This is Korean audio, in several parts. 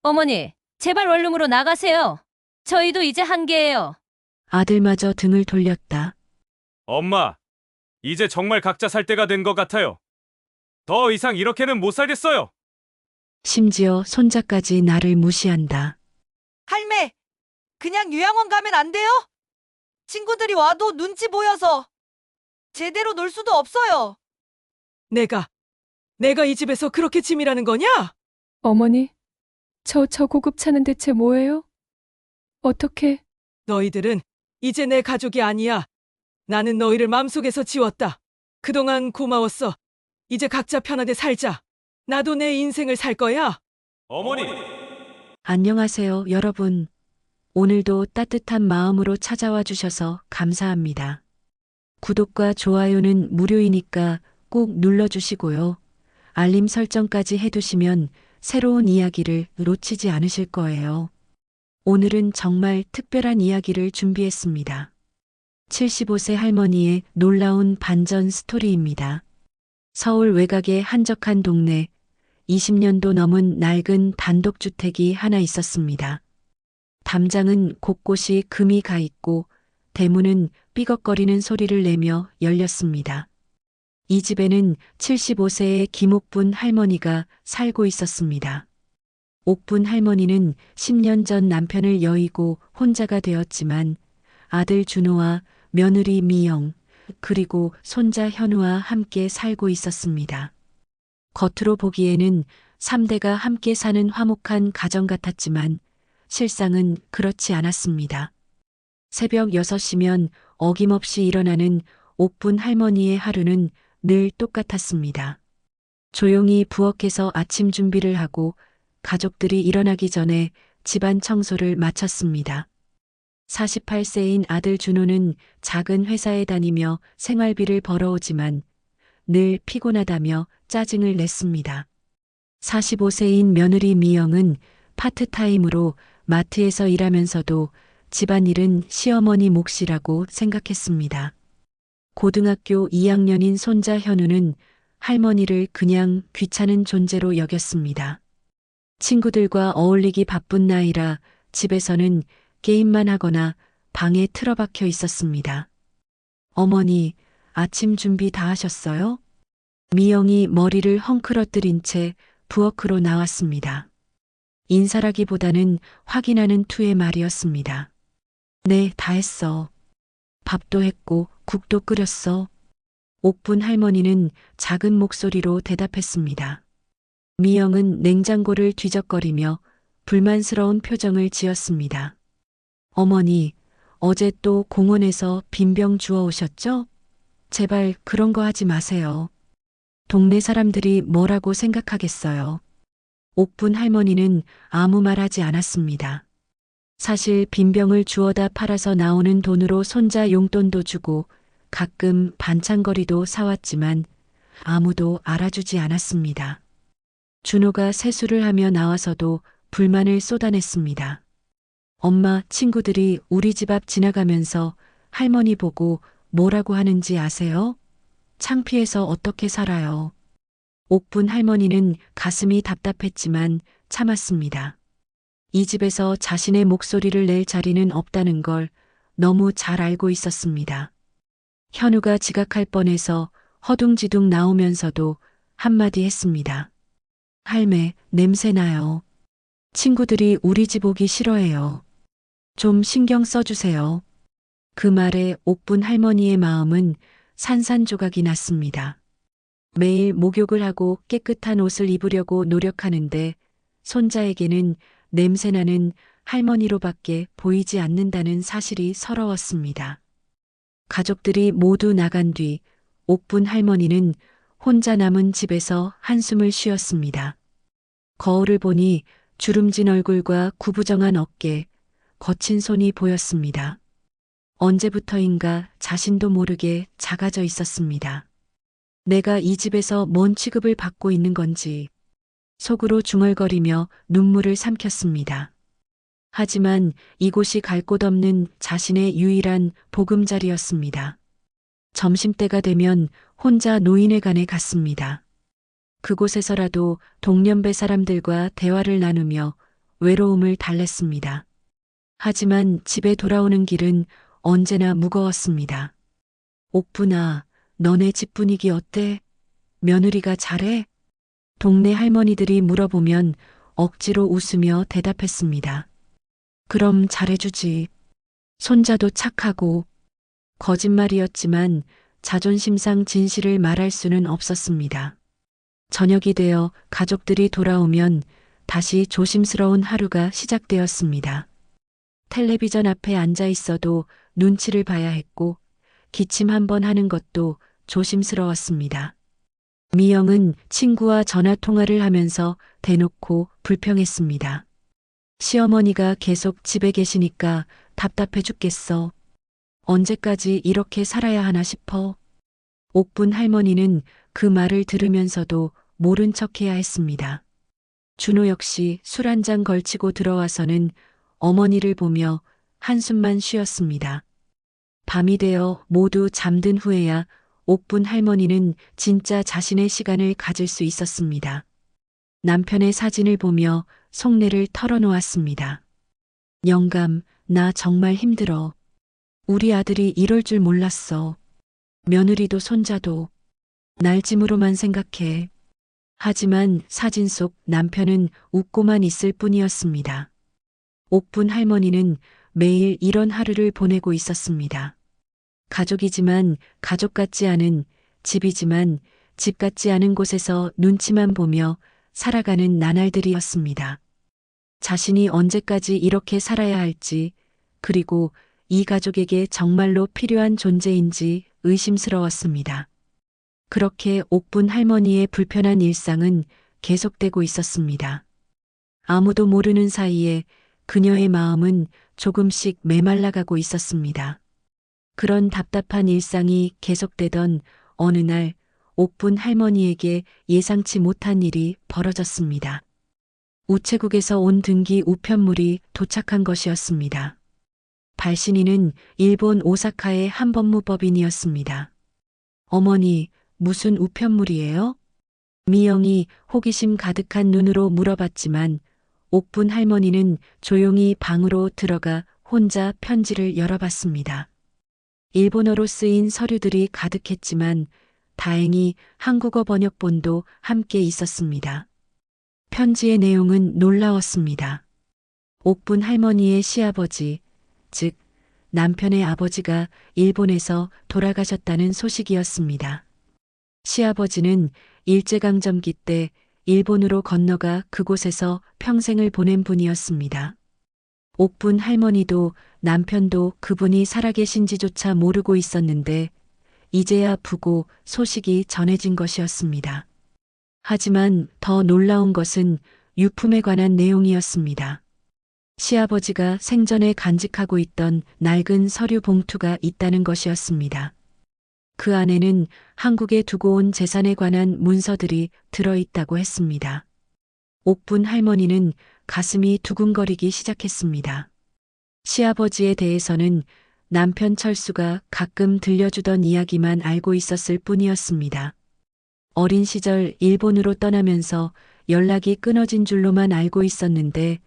어머니, 제발 원룸으로 나가세요. 저희도 이제 한계예요. 아들마저 등을 돌렸다. 엄마, 이제 정말 각자 살 때가 된 것 같아요. 더 이상 이렇게는 못 살겠어요. 심지어 손자까지 나를 무시한다. 할매, 그냥 요양원 가면 안 돼요? 친구들이 와도 눈치 보여서 제대로 놀 수도 없어요. 내가 이 집에서 그렇게 짐이라는 거냐? 어머니, 저 고급차는 대체 뭐예요? 어떻게, 너희들은 이제 내 가족이 아니야. 나는 너희를 마음속에서 지웠다. 그동안 고마웠어. 이제 각자 편하게 살자. 나도 내 인생을 살 거야. 어머니, 안녕하세요, 여러분. 오늘도 따뜻한 마음으로 찾아와 주셔서 감사합니다. 구독과 좋아요는 무료이니까 꼭 눌러주시고요. 알림 설정까지 해두시면 새로운 이야기를 놓치지 않으실 거예요. 오늘은 정말 특별한 이야기를 준비했습니다. 75세 할머니의 놀라운 반전 스토리입니다. 서울 외곽의 한적한 동네, 20년도 넘은 낡은 단독주택이 하나 있었습니다. 담장은 곳곳이 금이 가 있고 대문은 삐걱거리는 소리를 내며 열렸습니다. 이 집에는 75세의 김옥분 할머니가 살고 있었습니다. 옥분 할머니는 10년 전 남편을 여의고 혼자가 되었지만 아들 준호와 며느리 미영, 그리고 손자 현우와 함께 살고 있었습니다. 겉으로 보기에는 3대가 함께 사는 화목한 가정 같았지만 실상은 그렇지 않았습니다. 새벽 6시면 어김없이 일어나는 옥분 할머니의 하루는 늘 똑같았습니다. 조용히 부엌에서 아침 준비를 하고 가족들이 일어나기 전에 집안 청소를 마쳤습니다. 48세인 아들 준호는 작은 회사에 다니며 생활비를 벌어오지만 늘 피곤하다며 짜증을 냈습니다. 45세인 며느리 미영은 파트타임으로 마트에서 일하면서도 집안일은 시어머니 몫이라고 생각했습니다. 고등학교 2학년인 손자 현우는 할머니를 그냥 귀찮은 존재로 여겼습니다. 친구들과 어울리기 바쁜 나이라 집에서는 게임만 하거나 방에 틀어박혀 있었습니다. 어머니, 아침 준비 다 하셨어요? 미영이 머리를 헝클어뜨린 채 부엌으로 나왔습니다. 인사라기보다는 확인하는 투의 말이었습니다. 네, 다 했어. 밥도 했고 국도 끓였어. 옥분 할머니는 작은 목소리로 대답했습니다. 미영은 냉장고를 뒤적거리며 불만스러운 표정을 지었습니다. 어머니, 어제 또 공원에서 빈병 주워 오셨죠? 제발 그런 거 하지 마세요. 동네 사람들이 뭐라고 생각하겠어요. 옥분 할머니는 아무 말 하지 않았습니다. 사실 빈병을 주워다 팔아서 나오는 돈으로 손자 용돈도 주고 가끔 반찬거리도 사왔지만 아무도 알아주지 않았습니다. 준호가 세수를 하며 나와서도 불만을 쏟아냈습니다. 엄마, 친구들이 우리 집 앞 지나가면서 할머니 보고 뭐라고 하는지 아세요? 창피해서 어떻게 살아요. 옥분 할머니는 가슴이 답답했지만 참았습니다. 이 집에서 자신의 목소리를 낼 자리는 없다는 걸 너무 잘 알고 있었습니다. 현우가 지각할 뻔해서 허둥지둥 나오면서도 한마디 했습니다. 할매, 냄새나요. 친구들이 우리 집 오기 싫어해요. 좀 신경 써주세요. 그 말에 옥분 할머니의 마음은 산산조각이 났습니다. 매일 목욕을 하고 깨끗한 옷을 입으려고 노력하는데 손자에게는 냄새나는 할머니로밖에 보이지 않는다는 사실이 서러웠습니다. 가족들이 모두 나간 뒤 옥분 할머니는 혼자 남은 집에서 한숨을 쉬었습니다. 거울을 보니 주름진 얼굴과 구부정한 어깨, 거친 손이 보였습니다. 언제부터인가 자신도 모르게 작아져 있었습니다. 내가 이 집에서 뭔 취급을 받고 있는 건지 속으로 중얼거리며 눈물을 삼켰습니다. 하지만 이곳이 갈 곳 없는 자신의 유일한 보금자리였습니다. 점심때가 되면 혼자 노인회관에 갔습니다. 그곳에서라도 동년배 사람들과 대화를 나누며 외로움을 달랬습니다. 하지만 집에 돌아오는 길은 언제나 무거웠습니다. 옥분아, 너네 집 분위기 어때? 며느리가 잘해? 동네 할머니들이 물어보면 억지로 웃으며 대답했습니다. 그럼 잘해주지. 손자도 착하고. 거짓말이었지만 자존심상 진실을 말할 수는 없었습니다. 저녁이 되어 가족들이 돌아오면 다시 조심스러운 하루가 시작되었습니다. 텔레비전 앞에 앉아 있어도 눈치를 봐야 했고 기침 한번 하는 것도 조심스러웠습니다. 미영은 친구와 전화 통화를 하면서 대놓고 불평했습니다. 시어머니가 계속 집에 계시니까 답답해 죽겠어. 언제까지 이렇게 살아야 하나 싶어. 옥분 할머니는 그 말을 들으면서도 모른 척해야 했습니다. 준호 역시 술 한 잔 걸치고 들어와서는 어머니를 보며 한숨만 쉬었습니다. 밤이 되어 모두 잠든 후에야 옥분 할머니는 진짜 자신의 시간을 가질 수 있었습니다. 남편의 사진을 보며 속내를 털어놓았습니다. 영감, 나 정말 힘들어. 우리 아들이 이럴 줄 몰랐어. 며느리도 손자도 날 짐으로만 생각해. 하지만 사진 속 남편은 웃고만 있을 뿐이었습니다. 옥분 할머니는 매일 이런 하루를 보내고 있었습니다. 가족이지만 가족 같지 않은, 집이지만 집 같지 않은 곳에서 눈치만 보며 살아가는 나날들이었습니다. 자신이 언제까지 이렇게 살아야 할지, 그리고 이 가족에게 정말로 필요한 존재인지 의심스러웠습니다. 그렇게 옥분 할머니의 불편한 일상은 계속되고 있었습니다. 아무도 모르는 사이에 그녀의 마음은 조금씩 메말라가고 있었습니다. 그런 답답한 일상이 계속되던 어느 날 옥분 할머니에게 예상치 못한 일이 벌어졌습니다. 우체국에서 온 등기 우편물이 도착한 것이었습니다. 발신인은 일본 오사카의 한법무법인이었습니다. 어머니, 무슨 우편물이에요? 미영이 호기심 가득한 눈으로 물어봤지만 옥분 할머니는 조용히 방으로 들어가 혼자 편지를 열어봤습니다. 일본어로 쓰인 서류들이 가득했지만 다행히 한국어 번역본도 함께 있었습니다. 편지의 내용은 놀라웠습니다. 옥분 할머니의 시아버지, 즉 남편의 아버지가 일본에서 돌아가셨다는 소식이었습니다. 시아버지는 일제강점기 때 일본으로 건너가 그곳에서 평생을 보낸 분이었습니다. 옥분 할머니도 남편도 그분이 살아계신지조차 모르고 있었는데 이제야 부고 소식이 전해진 것이었습니다. 하지만 더 놀라운 것은 유품에 관한 내용이었습니다. 시아버지가 생전에 간직하고 있던 낡은 서류 봉투가 있다는 것이었습니다. 그 안에는 한국에 두고 온 재산에 관한 문서들이 들어있다고 했습니다. 옥분 할머니는 가슴이 두근거리기 시작했습니다. 시아버지에 대해서는 남편 철수가 가끔 들려주던 이야기만 알고 있었을 뿐이었습니다. 어린 시절 일본으로 떠나면서 연락이 끊어진 줄로만 알고 있었는데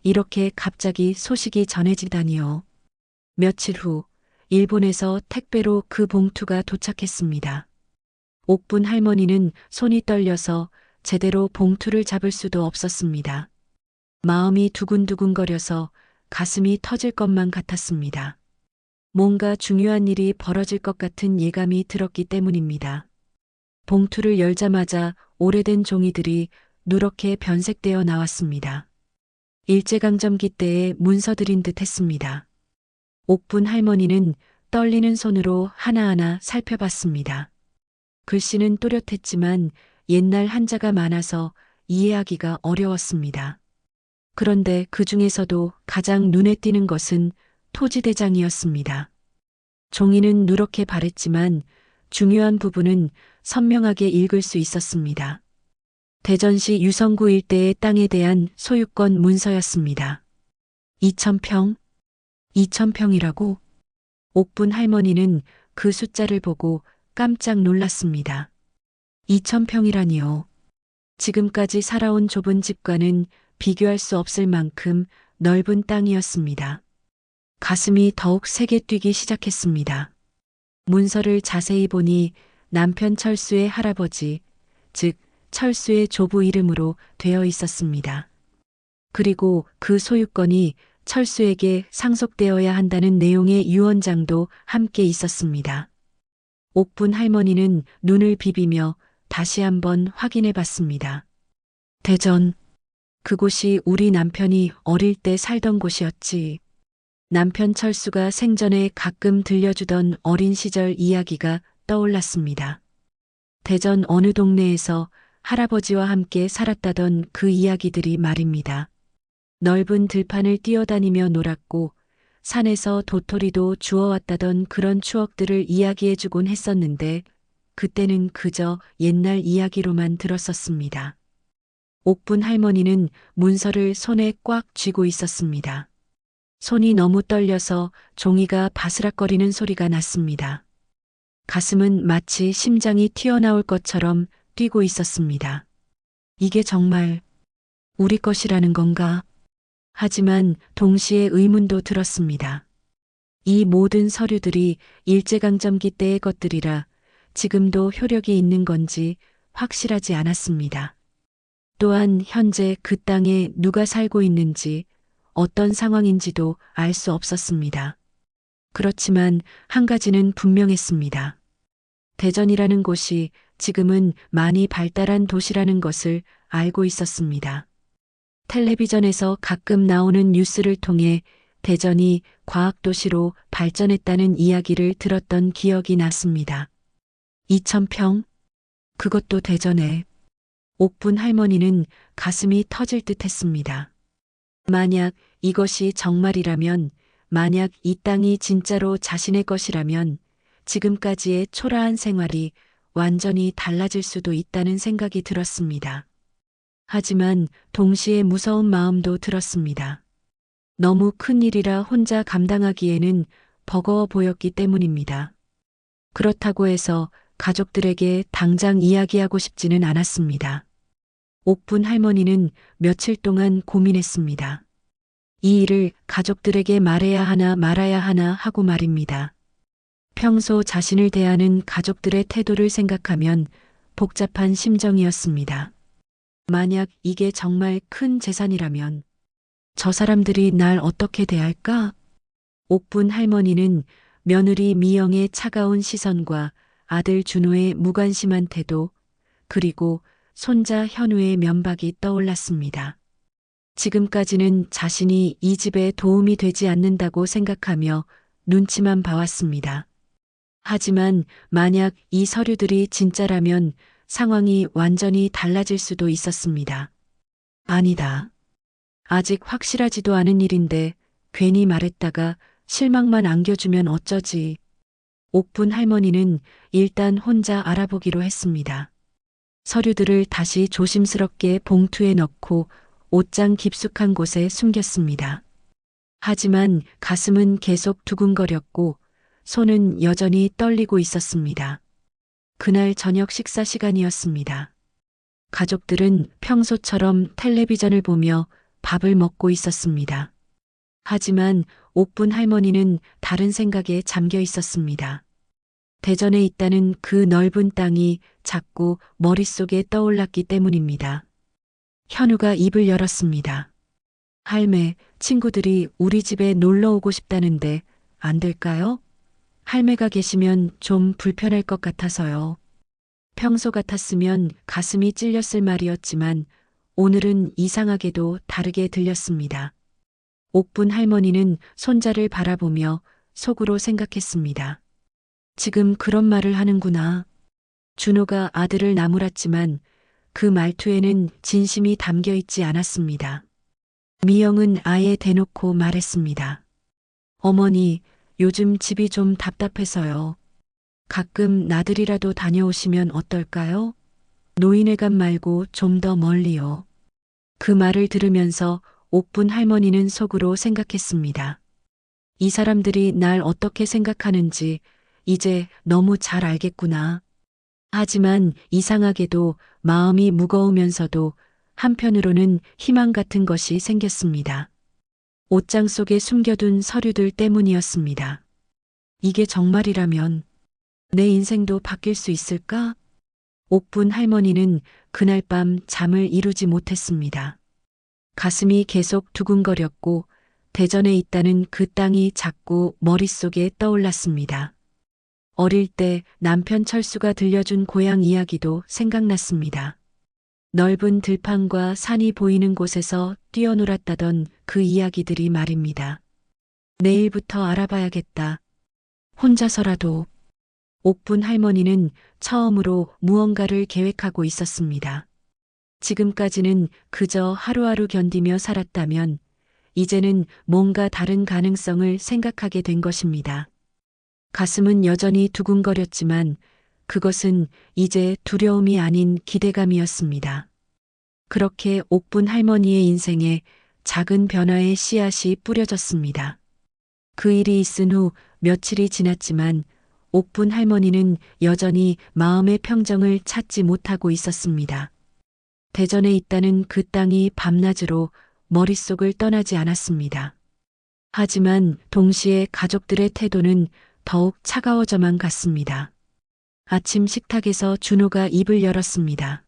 이렇게 갑자기 소식이 전해지다니요. 며칠 후 일본에서 택배로 그 봉투가 도착했습니다. 옥분 할머니는 손이 떨려서 제대로 봉투를 잡을 수도 없었습니다. 마음이 두근두근거려서 가슴이 터질 것만 같았습니다. 뭔가 중요한 일이 벌어질 것 같은 예감이 들었기 때문입니다. 봉투를 열자마자 오래된 종이들이 누렇게 변색되어 나왔습니다. 일제강점기 때의 문서들인 듯 했습니다. 옥분 할머니는 떨리는 손으로 하나하나 살펴봤습니다. 글씨는 또렷했지만 옛날 한자가 많아서 이해하기가 어려웠습니다. 그런데 그 중에서도 가장 눈에 띄는 것은 토지대장이었습니다. 종이는 누렇게 바랬지만 중요한 부분은 선명하게 읽을 수 있었습니다. 대전시 유성구 일대의 땅에 대한 소유권 문서였습니다. 2,000평? 2,000평이라고? 옥분 할머니는 그 숫자를 보고 깜짝 놀랐습니다. 2,000평이라니요. 지금까지 살아온 좁은 집과는 비교할 수 없을 만큼 넓은 땅이었습니다. 가슴이 더욱 세게 뛰기 시작했습니다. 문서를 자세히 보니 남편 철수의 할아버지, 즉 철수의 조부 이름으로 되어 있었습니다. 그리고 그 소유권이 철수에게 상속되어야 한다는 내용의 유언장도 함께 있었습니다. 옥분 할머니는 눈을 비비며 다시 한번 확인해 봤습니다. 대전. 그곳이 우리 남편이 어릴 때 살던 곳이었지. 남편 철수가 생전에 가끔 들려주던 어린 시절 이야기가 떠올랐습니다. 대전 어느 동네에서 할아버지와 함께 살았다던 그 이야기들이 말입니다. 넓은 들판을 뛰어다니며 놀았고 산에서 도토리도 주워왔다던 그런 추억들을 이야기해주곤 했었는데 그때는 그저 옛날 이야기로만 들었었습니다. 옥분 할머니는 문서를 손에 꽉 쥐고 있었습니다. 손이 너무 떨려서 종이가 바스락거리는 소리가 났습니다. 가슴은 마치 심장이 튀어나올 것처럼 뛰고 있었습니다. 이게 정말 우리 것이라는 건가? 하지만 동시에 의문도 들었습니다. 이 모든 서류들이 일제강점기 때의 것들이라 지금도 효력이 있는 건지 확실하지 않았습니다. 또한 현재 그 땅에 누가 살고 있는지 어떤 상황인지도 알 수 없었습니다. 그렇지만 한 가지는 분명했습니다. 대전이라는 곳이 지금은 많이 발달한 도시라는 것을 알고 있었습니다. 텔레비전에서 가끔 나오는 뉴스를 통해 대전이 과학도시로 발전했다는 이야기를 들었던 기억이 났습니다. 2000평? 그것도 대전에. 옥분 할머니는 가슴이 터질 듯 했습니다. 만약 이것이 정말이라면, 만약 이 땅이 진짜로 자신의 것이라면 지금까지의 초라한 생활이 완전히 달라질 수도 있다는 생각이 들었습니다. 하지만 동시에 무서운 마음도 들었습니다. 너무 큰 일이라 혼자 감당하기에는 버거워 보였기 때문입니다. 그렇다고 해서 가족들에게 당장 이야기하고 싶지는 않았습니다. 옥분 할머니는 며칠 동안 고민했습니다. 이 일을 가족들에게 말해야 하나 말아야 하나 하고 말입니다. 평소 자신을 대하는 가족들의 태도를 생각하면 복잡한 심정이었습니다. 만약 이게 정말 큰 재산이라면 저 사람들이 날 어떻게 대할까? 옥분 할머니는 며느리 미영의 차가운 시선과 아들 준호의 무관심한 태도, 그리고 손자 현우의 면박이 떠올랐습니다. 지금까지는 자신이 이 집에 도움이 되지 않는다고 생각하며 눈치만 봐왔습니다. 하지만 만약 이 서류들이 진짜라면 상황이 완전히 달라질 수도 있었습니다. 아니다. 아직 확실하지도 않은 일인데 괜히 말했다가 실망만 안겨주면 어쩌지. 옥분 할머니는 일단 혼자 알아보기로 했습니다. 서류들을 다시 조심스럽게 봉투에 넣고 옷장 깊숙한 곳에 숨겼습니다. 하지만 가슴은 계속 두근거렸고 손은 여전히 떨리고 있었습니다. 그날 저녁 식사 시간이었습니다. 가족들은 평소처럼 텔레비전을 보며 밥을 먹고 있었습니다. 하지만 옥분 할머니는 다른 생각에 잠겨 있었습니다. 대전에 있다는 그 넓은 땅이 자꾸 머릿속에 떠올랐기 때문입니다. 현우가 입을 열었습니다. 할매, 친구들이 우리 집에 놀러 오고 싶다는데 안 될까요? 할매가 계시면 좀 불편할 것 같아서요. 평소 같았으면 가슴이 찔렸을 말이었지만 오늘은 이상하게도 다르게 들렸습니다. 옥분 할머니는 손자를 바라보며 속으로 생각했습니다. 지금 그런 말을 하는구나. 준호가 아들을 나무랐지만 그 말투에는 진심이 담겨 있지 않았습니다. 미영은 아예 대놓고 말했습니다. 어머니, 요즘 집이 좀 답답해서요. 가끔 나들이라도 다녀오시면 어떨까요? 노인회관 말고 좀 더 멀리요. 그 말을 들으면서 옥분 할머니는 속으로 생각했습니다. 이 사람들이 날 어떻게 생각하는지 이제 너무 잘 알겠구나. 하지만 이상하게도 마음이 무거우면서도 한편으로는 희망 같은 것이 생겼습니다. 옷장 속에 숨겨둔 서류들 때문이었습니다. 이게 정말이라면 내 인생도 바뀔 수 있을까? 옥분 할머니는 그날 밤 잠을 이루지 못했습니다. 가슴이 계속 두근거렸고 대전에 있다는 그 땅이 자꾸 머릿속에 떠올랐습니다. 어릴 때 남편 철수가 들려준 고향 이야기도 생각났습니다. 넓은 들판과 산이 보이는 곳에서 뛰어놀았다던 그 이야기들이 말입니다. 내일부터 알아봐야겠다. 혼자서라도. 옥분 할머니는 처음으로 무언가를 계획하고 있었습니다. 지금까지는 그저 하루하루 견디며 살았다면 이제는 뭔가 다른 가능성을 생각하게 된 것입니다. 가슴은 여전히 두근거렸지만 그것은 이제 두려움이 아닌 기대감이었습니다. 그렇게 옥분 할머니의 인생에 작은 변화의 씨앗이 뿌려졌습니다. 그 일이 있은 후 며칠이 지났지만 옥분 할머니는 여전히 마음의 평정을 찾지 못하고 있었습니다. 대전에 있다는 그 땅이 밤낮으로 머릿속을 떠나지 않았습니다. 하지만 동시에 가족들의 태도는 더욱 차가워져만 갔습니다. 아침 식탁에서 준호가 입을 열었습니다.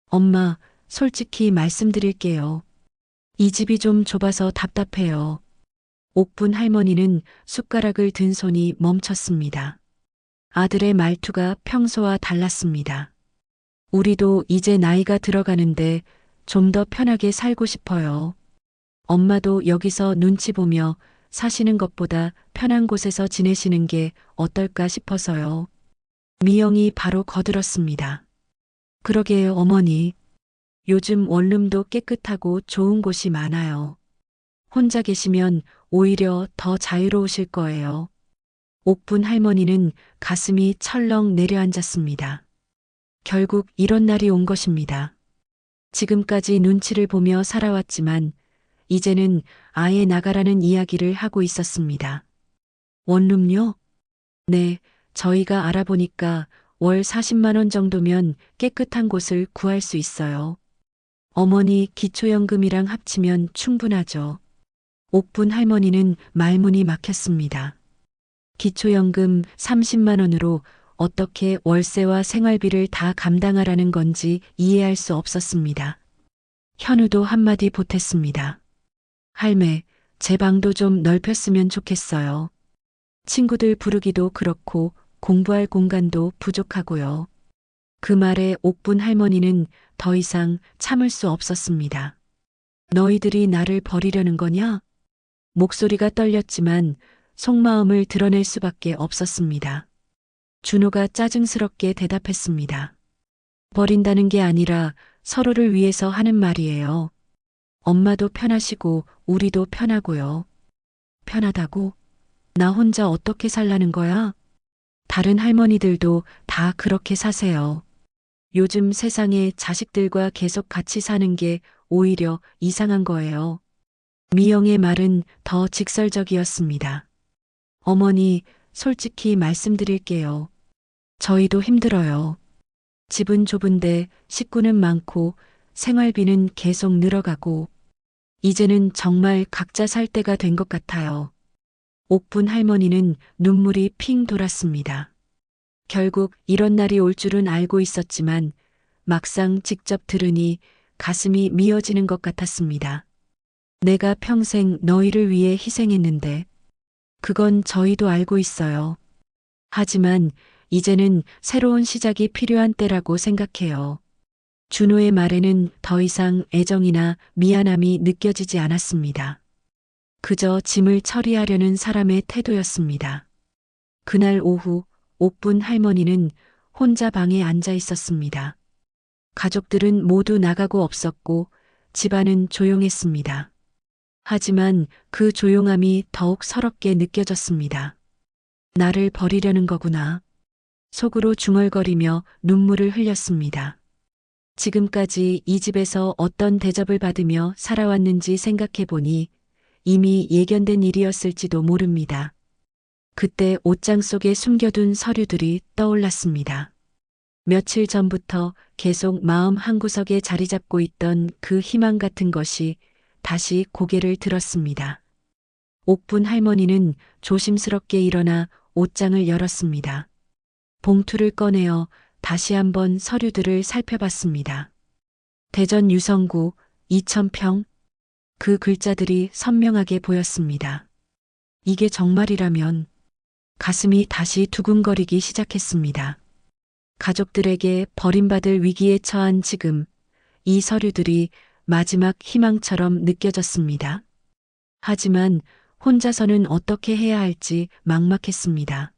엄마, 솔직히 말씀드릴게요. 이 집이 좀 좁아서 답답해요. 옥분 할머니는 숟가락을 든 손이 멈췄습니다. 아들의 말투가 평소와 달랐습니다. 우리도 이제 나이가 들어가는데 좀 더 편하게 살고 싶어요. 엄마도 여기서 눈치 보며 사시는 것보다 편한 곳에서 지내시는 게 어떨까 싶어서요. 미영이 바로 거들었습니다. 그러게요, 어머니. 요즘 원룸도 깨끗하고 좋은 곳이 많아요. 혼자 계시면 오히려 더 자유로우실 거예요. 옥분 할머니는 가슴이 철렁 내려앉았습니다. 결국 이런 날이 온 것입니다. 지금까지 눈치를 보며 살아왔지만 이제는 아예 나가라는 이야기를 하고 있었습니다. 원룸요? 네, 저희가 알아보니까 월 40만 원 정도면 깨끗한 곳을 구할 수 있어요. 어머니 기초연금이랑 합치면 충분하죠. 옥분 할머니는 말문이 막혔습니다. 기초연금 30만 원으로 어떻게 월세와 생활비를 다 감당하라는 건지 이해할 수 없었습니다. 현우도 한마디 보탰습니다. 할매, 제 방도 좀 넓혔으면 좋겠어요. 친구들 부르기도 그렇고 공부할 공간도 부족하고요. 그 말에 옥분 할머니는 더 이상 참을 수 없었습니다. 너희들이 나를 버리려는 거냐? 목소리가 떨렸지만 속마음을 드러낼 수밖에 없었습니다. 준호가 짜증스럽게 대답했습니다. 버린다는 게 아니라 서로를 위해서 하는 말이에요. 엄마도 편하시고 우리도 편하고요. 편하다고? 나 혼자 어떻게 살라는 거야? 다른 할머니들도 다 그렇게 사세요. 요즘 세상에 자식들과 계속 같이 사는 게 오히려 이상한 거예요. 미영의 말은 더 직설적이었습니다. 어머니, 솔직히 말씀드릴게요. 저희도 힘들어요. 집은 좁은데 식구는 많고 생활비는 계속 늘어가고 이제는 정말 각자 살 때가 된 것 같아요. 옥분 할머니는 눈물이 핑 돌았습니다. 결국 이런 날이 올 줄은 알고 있었지만 막상 직접 들으니 가슴이 미어지는 것 같았습니다. 내가 평생 너희를 위해 희생했는데 그건 저희도 알고 있어요. 하지만 이제는 새로운 시작이 필요한 때라고 생각해요. 준호의 말에는 더 이상 애정이나 미안함이 느껴지지 않았습니다. 그저 짐을 처리하려는 사람의 태도였습니다. 그날 오후 옥분 할머니는 혼자 방에 앉아 있었습니다. 가족들은 모두 나가고 없었고 집안은 조용했습니다. 하지만 그 조용함이 더욱 서럽게 느껴졌습니다. 나를 버리려는 거구나. 속으로 중얼거리며 눈물을 흘렸습니다. 지금까지 이 집에서 어떤 대접을 받으며 살아왔는지 생각해보니 이미 예견된 일이었을지도 모릅니다. 그때 옷장 속에 숨겨둔 서류들이 떠올랐습니다. 며칠 전부터 계속 마음 한구석에 자리 잡고 있던 그 희망 같은 것이 다시 고개를 들었습니다. 옥분 할머니는 조심스럽게 일어나 옷장을 열었습니다. 봉투를 꺼내어 다시 한번 서류들을 살펴봤습니다. 대전 유성구 2000평, 그 글자들이 선명하게 보였습니다. 이게 정말이라면 가슴이 다시 두근거리기 시작했습니다. 가족들에게 버림받을 위기에 처한 지금 이 서류들이 마지막 희망처럼 느껴졌습니다. 하지만 혼자서는 어떻게 해야 할지 막막했습니다.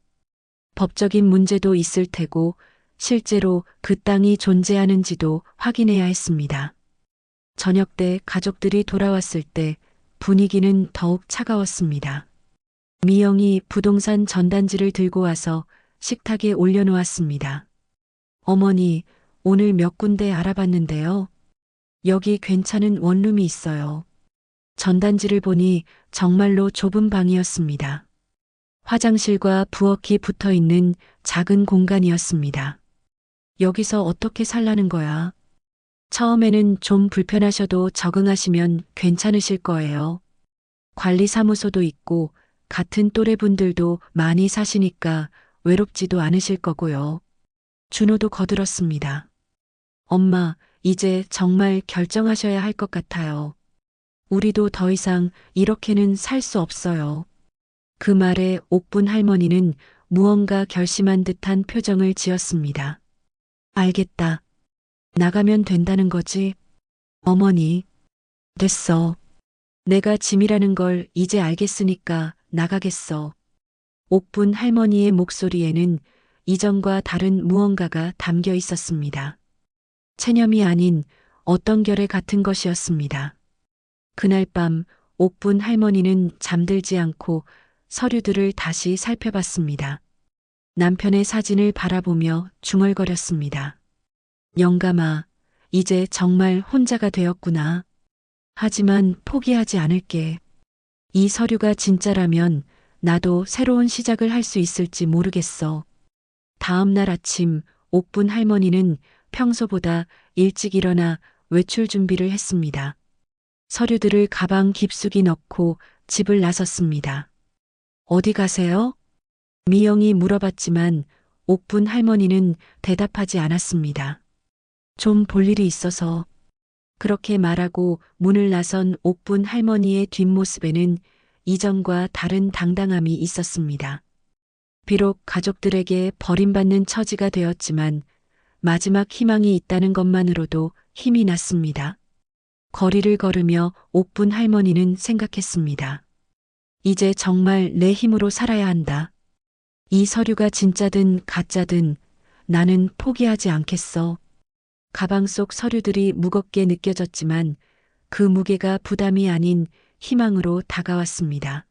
법적인 문제도 있을 테고 실제로 그 땅이 존재하는지도 확인해야 했습니다. 저녁 때 가족들이 돌아왔을 때 분위기는 더욱 차가웠습니다. 미영이 부동산 전단지를 들고 와서 식탁에 올려놓았습니다. 어머니, 오늘 몇 군데 알아봤는데요. 여기 괜찮은 원룸이 있어요. 전단지를 보니 정말로 좁은 방이었습니다. 화장실과 부엌이 붙어 있는 작은 공간이었습니다. 여기서 어떻게 살라는 거야? 처음에는 좀 불편하셔도 적응하시면 괜찮으실 거예요. 관리사무소도 있고 같은 또래분들도 많이 사시니까 외롭지도 않으실 거고요. 준호도 거들었습니다. 엄마, 이제 정말 결정하셔야 할 것 같아요. 우리도 더 이상 이렇게는 살 수 없어요. 그 말에 옥분 할머니는 무언가 결심한 듯한 표정을 지었습니다. 알겠다. 나가면 된다는 거지? 어머니. 됐어. 내가 짐이라는 걸 이제 알겠으니까 나가겠어. 옥분 할머니의 목소리에는 이전과 다른 무언가가 담겨 있었습니다. 체념이 아닌 어떤 결의 같은 것이었습니다. 그날 밤 옥분 할머니는 잠들지 않고 서류들을 다시 살펴봤습니다. 남편의 사진을 바라보며 중얼거렸습니다. 영감아, 이제 정말 혼자가 되었구나. 하지만 포기하지 않을게. 이 서류가 진짜라면 나도 새로운 시작을 할 수 있을지 모르겠어. 다음 날 아침 옥분 할머니는 평소보다 일찍 일어나 외출 준비를 했습니다. 서류들을 가방 깊숙이 넣고 집을 나섰습니다. 어디 가세요? 미영이 물어봤지만 옥분 할머니는 대답하지 않았습니다. 좀 볼 일이 있어서. 그렇게 말하고 문을 나선 옥분 할머니의 뒷모습에는 이전과 다른 당당함이 있었습니다. 비록 가족들에게 버림받는 처지가 되었지만 마지막 희망이 있다는 것만으로도 힘이 났습니다. 거리를 걸으며 옥분 할머니는 생각했습니다. 이제 정말 내 힘으로 살아야 한다. 이 서류가 진짜든 가짜든 나는 포기하지 않겠어. 가방 속 서류들이 무겁게 느껴졌지만 그 무게가 부담이 아닌 희망으로 다가왔습니다.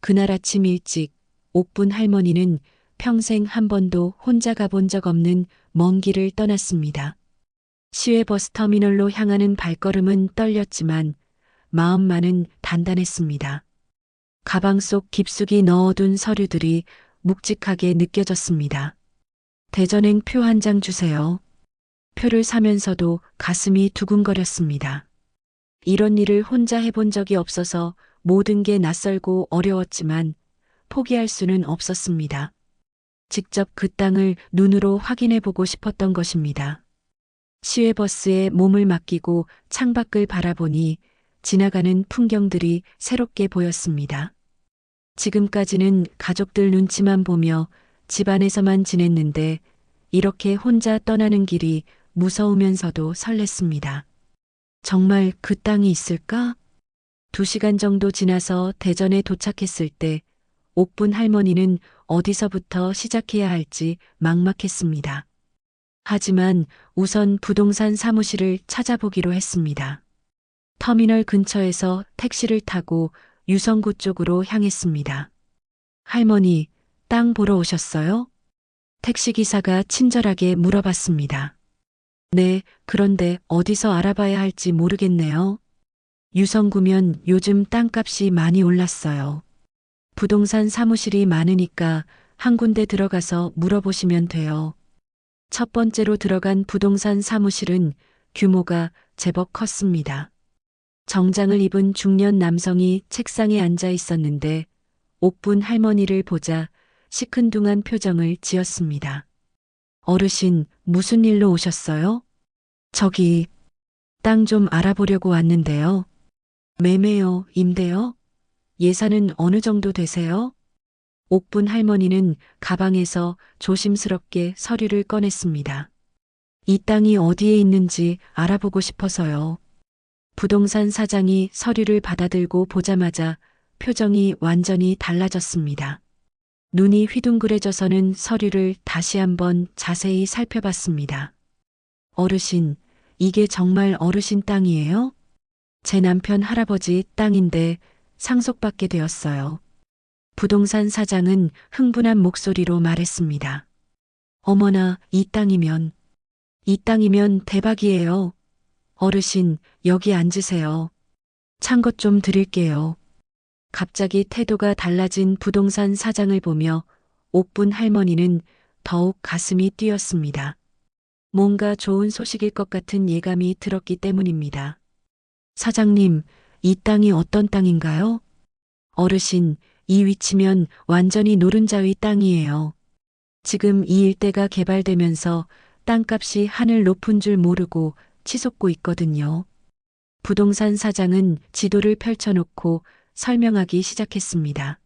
그날 아침 일찍 옥분 할머니는 평생 한 번도 혼자 가본 적 없는 먼 길을 떠났습니다. 시외버스 터미널로 향하는 발걸음은 떨렸지만 마음만은 단단했습니다. 가방 속 깊숙이 넣어둔 서류들이 묵직하게 느껴졌습니다. 대전행 표 한 장 주세요. 표를 사면서도 가슴이 두근거렸습니다. 이런 일을 혼자 해본 적이 없어서 모든 게 낯설고 어려웠지만 포기할 수는 없었습니다. 직접 그 땅을 눈으로 확인해 보고 싶었던 것입니다. 시외버스에 몸을 맡기고 창밖을 바라보니 지나가는 풍경들이 새롭게 보였습니다. 지금까지는 가족들 눈치만 보며 집안에서만 지냈는데 이렇게 혼자 떠나는 길이 무서우면서도 설렜습니다. 정말 그 땅이 있을까? 2시간 정도 지나서 대전에 도착했을 때 옥분 할머니는 어디서부터 시작해야 할지 막막했습니다. 하지만 우선 부동산 사무실을 찾아보기로 했습니다. 터미널 근처에서 택시를 타고 유성구 쪽으로 향했습니다. 할머니, 땅 보러 오셨어요? 택시기사가 친절하게 물어봤습니다. 네, 그런데 어디서 알아봐야 할지 모르겠네요. 유성구면 요즘 땅값이 많이 올랐어요. 부동산 사무실이 많으니까 한 군데 들어가서 물어보시면 돼요. 첫 번째로 들어간 부동산 사무실은 규모가 제법 컸습니다. 정장을 입은 중년 남성이 책상에 앉아 있었는데 옥분 할머니를 보자 시큰둥한 표정을 지었습니다. 어르신, 무슨 일로 오셨어요? 저기, 땅 좀 알아보려고 왔는데요. 매매요, 임대요? 예산은 어느 정도 되세요? 옥분 할머니는 가방에서 조심스럽게 서류를 꺼냈습니다. 이 땅이 어디에 있는지 알아보고 싶어서요. 부동산 사장이 서류를 받아들고 보자마자 표정이 완전히 달라졌습니다. 눈이 휘둥그레져서는 서류를 다시 한번 자세히 살펴봤습니다. 어르신, 이게 정말 어르신 땅이에요? 제 남편 할아버지 땅인데 상속받게 되었어요. 부동산 사장은 흥분한 목소리로 말했습니다. 어머나, 이 땅이면 대박이에요. 어르신, 여기 앉으세요. 찬 것 좀 드릴게요. 갑자기 태도가 달라진 부동산 사장을 보며 옥분 할머니는 더욱 가슴이 뛰었습니다. 뭔가 좋은 소식일 것 같은 예감이 들었기 때문입니다. 사장님, 이 땅이 어떤 땅인가요? 어르신, 이 위치면 완전히 노른자위 땅이에요. 지금 이 일대가 개발되면서 땅값이 하늘 높은 줄 모르고 치솟고 있거든요. 부동산 사장은 지도를 펼쳐놓고 설명하기 시작했습니다.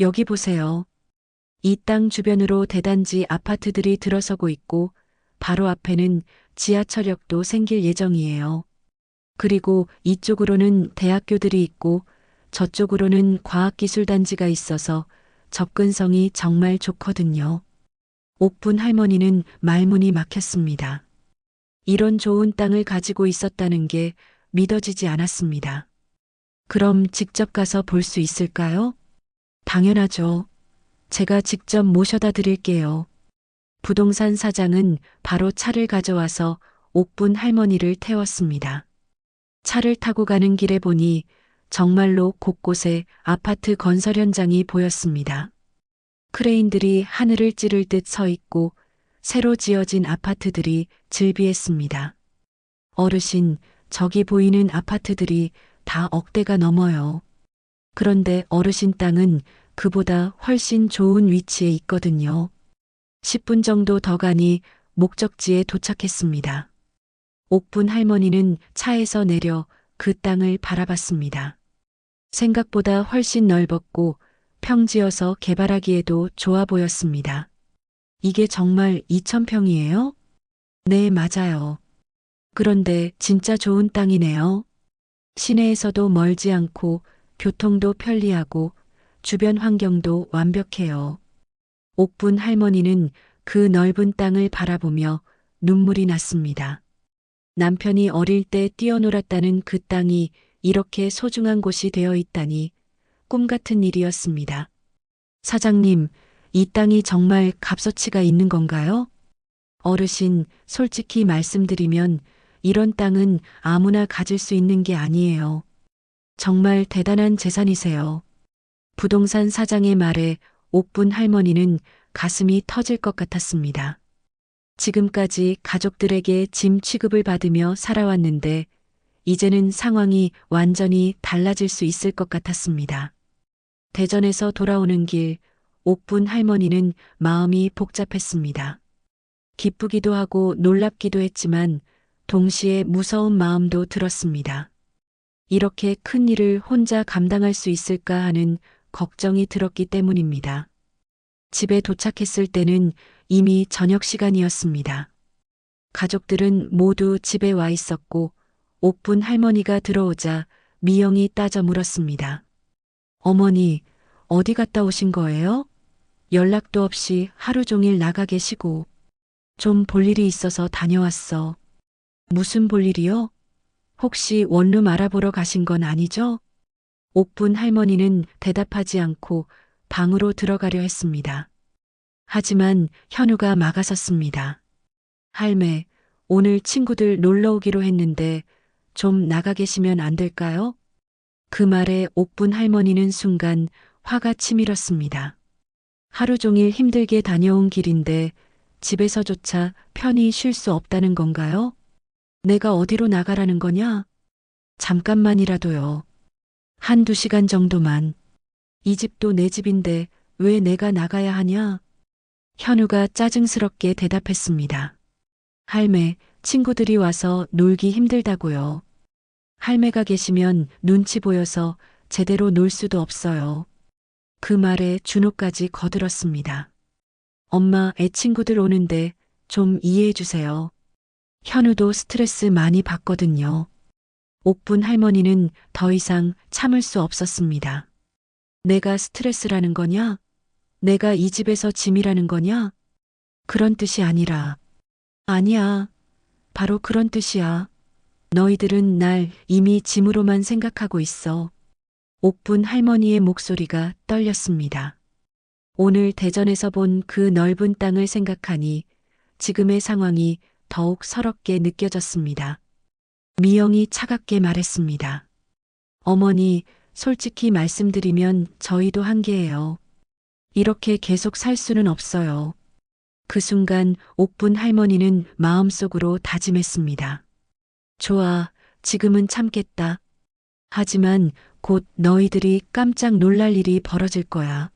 여기 보세요. 이 땅 주변으로 대단지 아파트들이 들어서고 있고 바로 앞에는 지하철역도 생길 예정이에요. 그리고 이쪽으로는 대학교들이 있고 저쪽으로는 과학기술단지가 있어서 접근성이 정말 좋거든요. 옥분 할머니는 말문이 막혔습니다. 이런 좋은 땅을 가지고 있었다는 게 믿어지지 않았습니다. 그럼 직접 가서 볼 수 있을까요? 당연하죠. 제가 직접 모셔다 드릴게요. 부동산 사장은 바로 차를 가져와서 옥분 할머니를 태웠습니다. 차를 타고 가는 길에 보니 정말로 곳곳에 아파트 건설 현장이 보였습니다. 크레인들이 하늘을 찌를 듯 서 있고 새로 지어진 아파트들이 즐비했습니다. 어르신, 저기 보이는 아파트들이 다 억대가 넘어요. 그런데 어르신 땅은 그보다 훨씬 좋은 위치에 있거든요. 10분 정도 더 가니 목적지에 도착했습니다. 옥분 할머니는 차에서 내려 그 땅을 바라봤습니다. 생각보다 훨씬 넓었고 평지여서 개발하기에도 좋아 보였습니다. 이게 정말 2,000평이에요? 네, 맞아요. 그런데 진짜 좋은 땅이네요. 시내에서도 멀지 않고 교통도 편리하고 주변 환경도 완벽해요. 옥분 할머니는 그 넓은 땅을 바라보며 눈물이 났습니다. 남편이 어릴 때 뛰어놀았다는 그 땅이 이렇게 소중한 곳이 되어 있다니 꿈 같은 일이었습니다. 사장님, 이 땅이 정말 값어치가 있는 건가요? 어르신, 솔직히 말씀드리면 이런 땅은 아무나 가질 수 있는 게 아니에요. 정말 대단한 재산이세요. 부동산 사장의 말에 옥분 할머니는 가슴이 터질 것 같았습니다. 지금까지 가족들에게 짐 취급을 받으며 살아왔는데 이제는 상황이 완전히 달라질 수 있을 것 같았습니다. 대전에서 돌아오는 길, 옥분 할머니는 마음이 복잡했습니다. 기쁘기도 하고 놀랍기도 했지만 동시에 무서운 마음도 들었습니다. 이렇게 큰 일을 혼자 감당할 수 있을까 하는 걱정이 들었기 때문입니다. 집에 도착했을 때는 이미 저녁 시간이었습니다. 가족들은 모두 집에 와 있었고 옥분 할머니가 들어오자 미영이 따져 물었습니다. 어머니, 어디 갔다 오신 거예요? 연락도 없이 하루 종일 나가 계시고 좀 볼 일이 있어서 다녀왔어. 무슨 볼 일이요? 혹시 원룸 알아보러 가신 건 아니죠? 옥분 할머니는 대답하지 않고 방으로 들어가려 했습니다. 하지만 현우가 막아섰습니다. 할매, 오늘 친구들 놀러 오기로 했는데 좀 나가 계시면 안 될까요? 그 말에 옥분 할머니는 순간 화가 치밀었습니다. 하루 종일 힘들게 다녀온 길인데 집에서조차 편히 쉴 수 없다는 건가요? 내가 어디로 나가라는 거냐? 잠깐만이라도요. 한두 시간 정도만. 이 집도 내 집인데 왜 내가 나가야 하냐? 현우가 짜증스럽게 대답했습니다. 할매, 친구들이 와서 놀기 힘들다고요. 할매가 계시면 눈치 보여서 제대로 놀 수도 없어요. 그 말에 준호까지 거들었습니다. 엄마, 애 친구들 오는데 좀 이해해 주세요. 현우도 스트레스 많이 받거든요. 옥분 할머니는 더 이상 참을 수 없었습니다. 내가 스트레스라는 거냐? 내가 이 집에서 짐이라는 거냐? 그런 뜻이 아니라. 아니야. 바로 그런 뜻이야. 너희들은 날 이미 짐으로만 생각하고 있어. 옥분 할머니의 목소리가 떨렸습니다. 오늘 대전에서 본 그 넓은 땅을 생각하니 지금의 상황이 더욱 서럽게 느껴졌습니다. 미영이 차갑게 말했습니다. 어머니, 솔직히 말씀드리면 저희도 한계예요. 이렇게 계속 살 수는 없어요. 그 순간 옥분 할머니는 마음속으로 다짐했습니다. 좋아, 지금은 참겠다. 하지만 곧 너희들이 깜짝 놀랄 일이 벌어질 거야.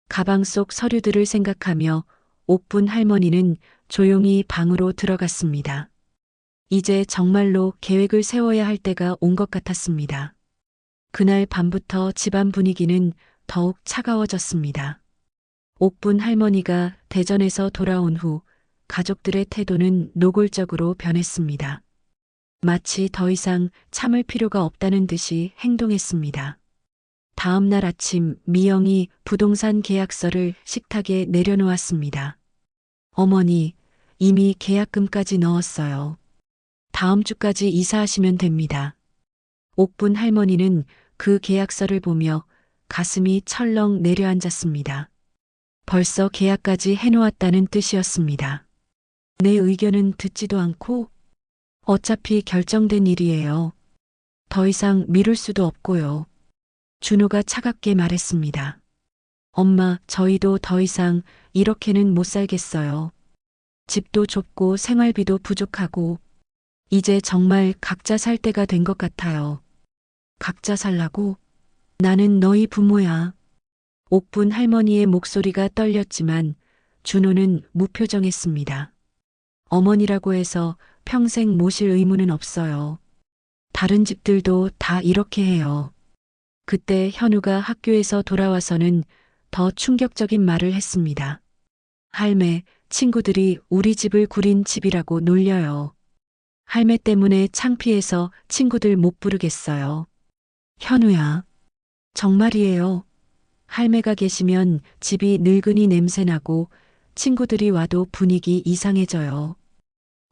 가방 속 서류들을 생각하며 옥분 할머니는 조용히 방으로 들어갔습니다. 이제 정말로 계획을 세워야 할 때가 온 것 같았습니다. 그날 밤부터 집안 분위기는 더욱 차가워졌습니다. 옥분 할머니가 대전에서 돌아온 후 가족들의 태도는 노골적으로 변했습니다. 마치 더 이상 참을 필요가 없다는 듯이 행동했습니다. 다음 날 아침 미영이 부동산 계약서를 식탁에 내려놓았습니다. 어머니, 이미 계약금까지 넣었어요. 다음 주까지 이사하시면 됩니다. 옥분 할머니는 그 계약서를 보며 가슴이 철렁 내려앉았습니다. 벌써 계약까지 해놓았다는 뜻이었습니다. 내 의견은 듣지도 않고 어차피 결정된 일이에요. 더 이상 미룰 수도 없고요. 준호가 차갑게 말했습니다. 엄마, 저희도 더 이상 이렇게는 못 살겠어요. 집도 좁고 생활비도 부족하고 이제 정말 각자 살 때가 된 것 같아요. 각자 살라고? 나는 너희 부모야. 옥분 할머니의 목소리가 떨렸지만 준호는 무표정했습니다. 어머니라고 해서 평생 모실 의무는 없어요. 다른 집들도 다 이렇게 해요. 그때 현우가 학교에서 돌아와서는 더 충격적인 말을 했습니다. 할매, 친구들이 우리 집을 구린 집이라고 놀려요. 할매 때문에 창피해서 친구들 못 부르겠어요. 현우야, 정말이에요. 할매가 계시면 집이 늙은이 냄새나고 친구들이 와도 분위기 이상해져요.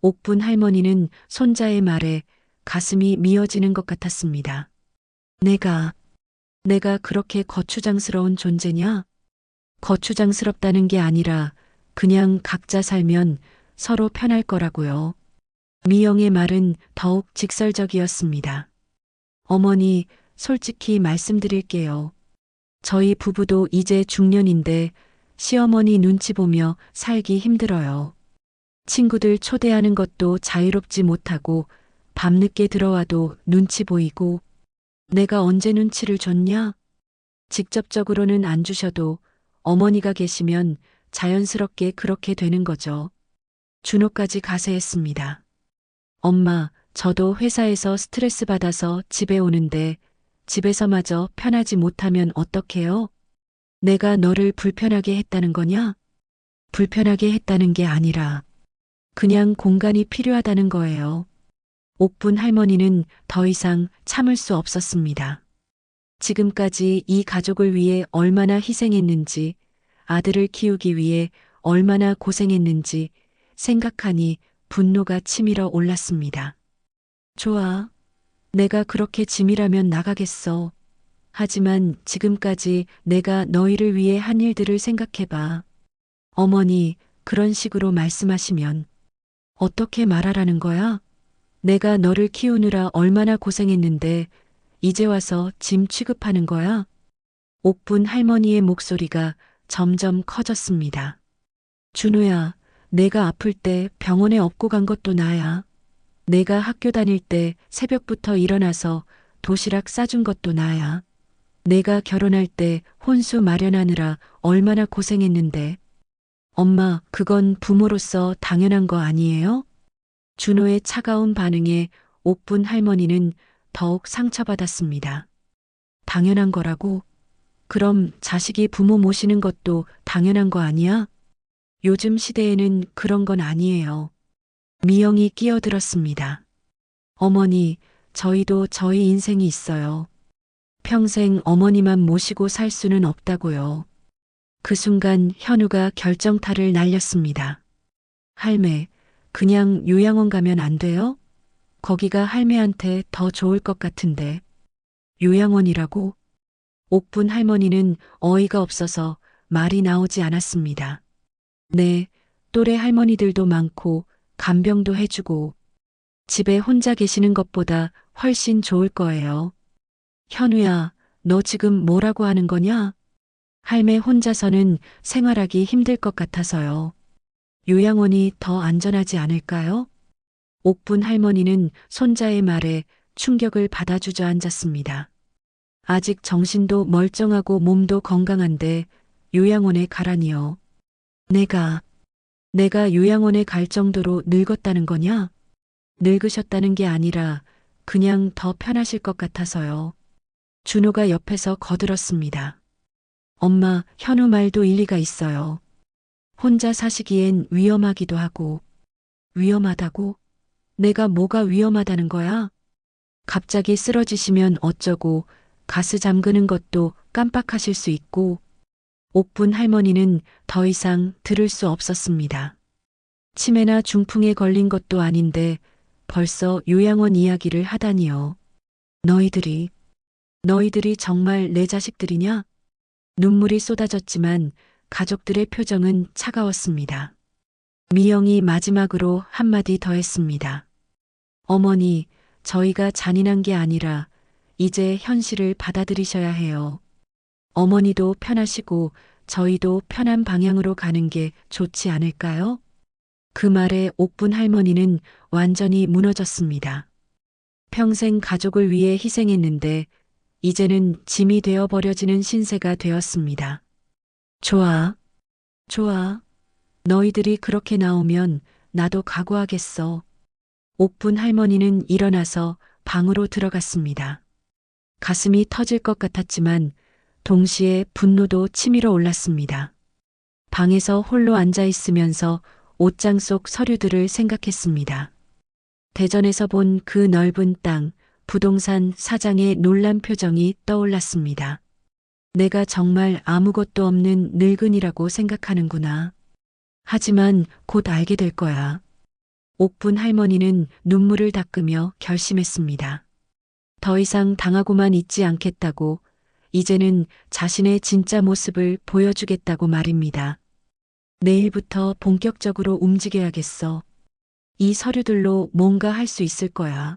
옥분 할머니는 손자의 말에 가슴이 미어지는 것 같았습니다. 내가 그렇게 거추장스러운 존재냐? 거추장스럽다는 게 아니라 그냥 각자 살면 서로 편할 거라고요. 미영의 말은 더욱 직설적이었습니다. 어머니, 솔직히 말씀드릴게요. 저희 부부도 이제 중년인데 시어머니 눈치 보며 살기 힘들어요. 친구들 초대하는 것도 자유롭지 못하고 밤늦게 들어와도 눈치 보이고 내가 언제 눈치를 줬냐? 직접적으로는 안 주셔도 어머니가 계시면 자연스럽게 그렇게 되는 거죠. 준호까지 가세했습니다. 엄마, 저도 회사에서 스트레스 받아서 집에 오는데 집에서마저 편하지 못하면 어떡해요? 내가 너를 불편하게 했다는 거냐? 불편하게 했다는 게 아니라 그냥 공간이 필요하다는 거예요. 옥분 할머니는 더 이상 참을 수 없었습니다. 지금까지 이 가족을 위해 얼마나 희생했는지, 아들을 키우기 위해 얼마나 고생했는지 생각하니 분노가 치밀어 올랐습니다. 좋아. 내가 그렇게 짐이라면 나가겠어. 하지만 지금까지 내가 너희를 위해 한 일들을 생각해봐. 어머니, 그런 식으로 말씀하시면 어떻게 말하라는 거야? 내가 너를 키우느라 얼마나 고생했는데 이제 와서 짐 취급하는 거야? 옥분 할머니의 목소리가 점점 커졌습니다. 준호야, 내가 아플 때 병원에 업고 간 것도 나야. 내가 학교 다닐 때 새벽부터 일어나서 도시락 싸준 것도 나야. 내가 결혼할 때 혼수 마련하느라 얼마나 고생했는데. 엄마, 그건 부모로서 당연한 거 아니에요? 준호의 차가운 반응에 옥분 할머니는 더욱 상처받았습니다. 당연한 거라고? 그럼 자식이 부모 모시는 것도 당연한 거 아니야? 요즘 시대에는 그런 건 아니에요. 미영이 끼어들었습니다. 어머니, 저희도 저희 인생이 있어요. 평생 어머니만 모시고 살 수는 없다고요. 그 순간 현우가 결정타를 날렸습니다. 할매, 그냥 요양원 가면 안 돼요? 거기가 할매한테 더 좋을 것 같은데. 요양원이라고? 옥분 할머니는 어이가 없어서 말이 나오지 않았습니다. 네, 또래 할머니들도 많고 간병도 해주고 집에 혼자 계시는 것보다 훨씬 좋을 거예요. 현우야, 너 지금 뭐라고 하는 거냐? 할매 혼자서는 생활하기 힘들 것 같아서요. 요양원이 더 안전하지 않을까요? 옥분 할머니는 손자의 말에 충격을 받아 주저앉았습니다. 아직 정신도 멀쩡하고 몸도 건강한데 요양원에 가라니요. 내가 요양원에 갈 정도로 늙었다는 거냐? 늙으셨다는 게 아니라 그냥 더 편하실 것 같아서요. 준호가 옆에서 거들었습니다. 엄마, 현우 말도 일리가 있어요. 혼자 사시기엔 위험하기도 하고. 위험하다고? 내가 뭐가 위험하다는 거야? 갑자기 쓰러지시면 어쩌고, 가스 잠그는 것도 깜빡하실 수 있고. 옥분 할머니는 더 이상 들을 수 없었습니다. 치매나 중풍에 걸린 것도 아닌데 벌써 요양원 이야기를 하다니요. 너희들이 정말 내 자식들이냐? 눈물이 쏟아졌지만 가족들의 표정은 차가웠습니다. 미영이 마지막으로 한마디 더 했습니다. 어머니, 저희가 잔인한 게 아니라 이제 현실을 받아들이셔야 해요. 어머니도 편하시고 저희도 편한 방향으로 가는 게 좋지 않을까요? 그 말에 옥분 할머니는 완전히 무너졌습니다. 평생 가족을 위해 희생했는데 이제는 짐이 되어 버려지는 신세가 되었습니다. 좋아. 너희들이 그렇게 나오면 나도 각오하겠어. 옥분 할머니는 일어나서 방으로 들어갔습니다. 가슴이 터질 것 같았지만 동시에 분노도 치밀어 올랐습니다. 방에서 홀로 앉아 있으면서 옷장 속 서류들을 생각했습니다. 대전에서 본 그 넓은 땅, 부동산 사장의 놀란 표정이 떠올랐습니다. 내가 정말 아무것도 없는 늙은이라고 생각하는구나. 하지만 곧 알게 될 거야. 옥분 할머니는 눈물을 닦으며 결심했습니다. 더 이상 당하고만 있지 않겠다고, 이제는 자신의 진짜 모습을 보여주겠다고 말입니다. 내일부터 본격적으로 움직여야겠어. 이 서류들로 뭔가 할 수 있을 거야.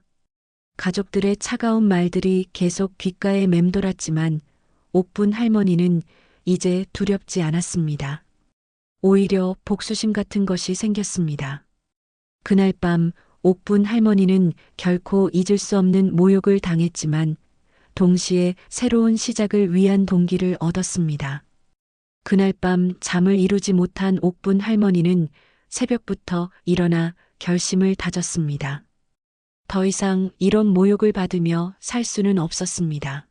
가족들의 차가운 말들이 계속 귓가에 맴돌았지만 옥분 할머니는 이제 두렵지 않았습니다. 오히려 복수심 같은 것이 생겼습니다. 그날 밤 옥분 할머니는 결코 잊을 수 없는 모욕을 당했지만 동시에 새로운 시작을 위한 동기를 얻었습니다. 그날 밤 잠을 이루지 못한 옥분 할머니는 새벽부터 일어나 결심을 다졌습니다. 더 이상 이런 모욕을 받으며 살 수는 없었습니다.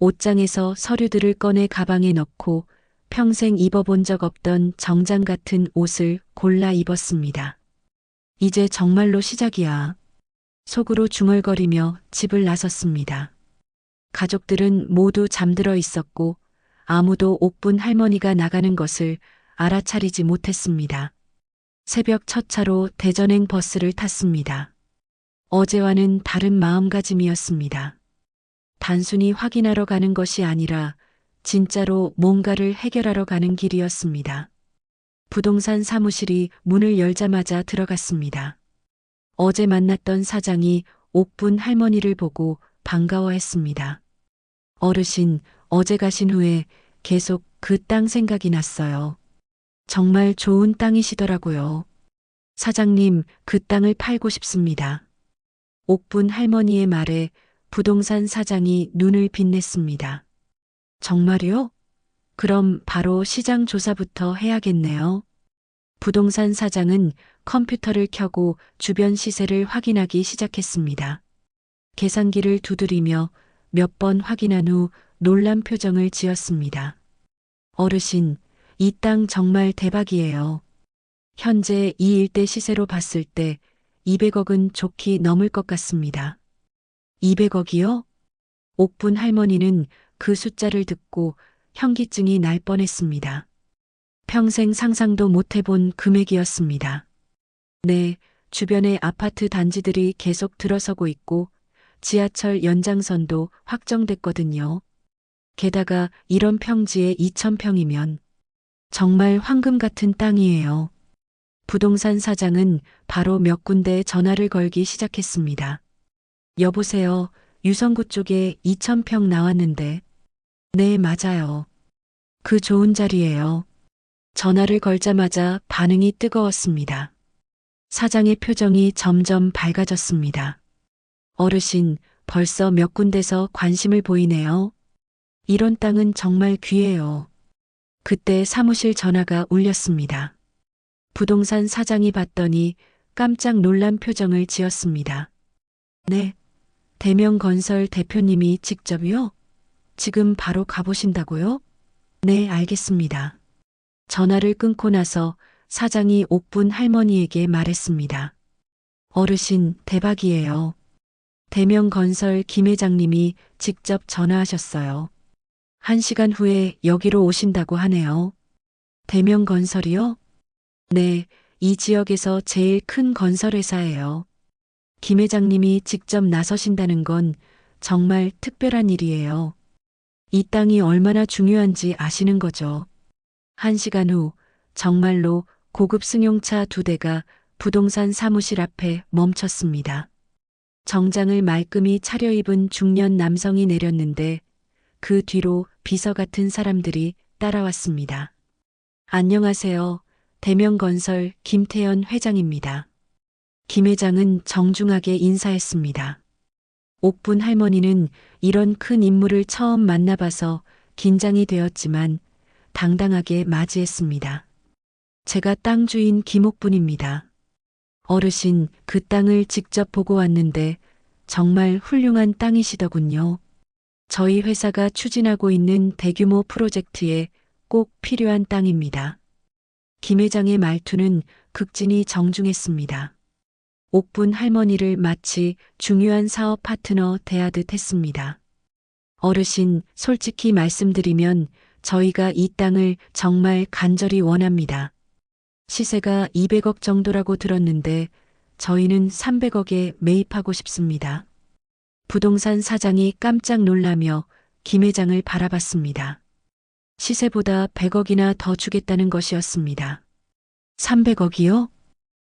옷장에서 서류들을 꺼내 가방에 넣고 평생 입어본 적 없던 정장 같은 옷을 골라 입었습니다. 이제 정말로 시작이야. 속으로 중얼거리며 집을 나섰습니다. 가족들은 모두 잠들어 있었고 아무도 옥분 할머니가 나가는 것을 알아차리지 못했습니다. 새벽 첫 차로 대전행 버스를 탔습니다. 어제와는 다른 마음가짐이었습니다. 단순히 확인하러 가는 것이 아니라 진짜로 뭔가를 해결하러 가는 길이었습니다. 부동산 사무실이 문을 열자마자 들어갔습니다. 어제 만났던 사장이 옥분 할머니를 보고 반가워했습니다. 어르신, 어제 가신 후에 계속 그 땅 생각이 났어요. 정말 좋은 땅이시더라고요. 사장님, 그 땅을 팔고 싶습니다. 옥분 할머니의 말에 부동산 사장이 눈을 빛냈습니다. 정말요? 그럼 바로 시장 조사부터 해야겠네요. 부동산 사장은 컴퓨터를 켜고 주변 시세를 확인하기 시작했습니다. 계산기를 두드리며 몇 번 확인한 후 놀란 표정을 지었습니다. 어르신, 이 땅 정말 대박이에요. 현재 이 일대 시세로 봤을 때 200억은 좋게 넘을 것 같습니다. 200억이요? 옥분 할머니는 그 숫자를 듣고 현기증이 날 뻔했습니다. 평생 상상도 못 해본 금액이었습니다. 네, 주변의 아파트 단지들이 계속 들어서고 있고 지하철 연장선도 확정됐거든요. 게다가 이런 평지에 2,000평이면 정말 황금 같은 땅이에요. 부동산 사장은 바로 몇 군데에 전화를 걸기 시작했습니다. 여보세요, 유성구 쪽에 2,000평 나왔는데. 네, 맞아요. 그 좋은 자리예요. 전화를 걸자마자 반응이 뜨거웠습니다. 사장의 표정이 점점 밝아졌습니다. 어르신, 벌써 몇 군데서 관심을 보이네요. 이런 땅은 정말 귀해요. 그때 사무실 전화가 울렸습니다. 부동산 사장이 받더니 깜짝 놀란 표정을 지었습니다. 네, 대명건설 대표님이 직접요? 지금 바로 가보신다고요? 네, 알겠습니다. 전화를 끊고 나서 사장이 옥분 할머니에게 말했습니다. 어르신, 대박이에요. 대명건설 김 회장님이 직접 전화하셨어요. 1시간 후에 여기로 오신다고 하네요. 대명건설이요? 네, 이 지역에서 제일 큰 건설회사예요. 김 회장님이 직접 나서신다는 건 정말 특별한 일이에요. 이 땅이 얼마나 중요한지 아시는 거죠. 1시간 후 정말로 고급 승용차 2대가 부동산 사무실 앞에 멈췄습니다. 정장을 말끔히 차려입은 중년 남성이 내렸는데 그 뒤로 비서 같은 사람들이 따라왔습니다. 안녕하세요. 대명건설 김태현 회장입니다. 김 회장은 정중하게 인사했습니다. 옥분 할머니는 이런 큰 인물을 처음 만나봐서 긴장이 되었지만 당당하게 맞이했습니다. 제가 땅 주인 김옥분입니다. 어르신, 그 땅을 직접 보고 왔는데 정말 훌륭한 땅이시더군요. 저희 회사가 추진하고 있는 대규모 프로젝트에 꼭 필요한 땅입니다. 김 회장의 말투는 극진히 정중했습니다. 옥분 할머니를 마치 중요한 사업 파트너 대하듯 했습니다. 어르신, 솔직히 말씀드리면 저희가 이 땅을 정말 간절히 원합니다. 시세가 200억 정도라고 들었는데 저희는 300억에 매입하고 싶습니다. 부동산 사장이 깜짝 놀라며 김 회장을 바라봤습니다. 시세보다 100억이나 더 주겠다는 것이었습니다. 300억이요?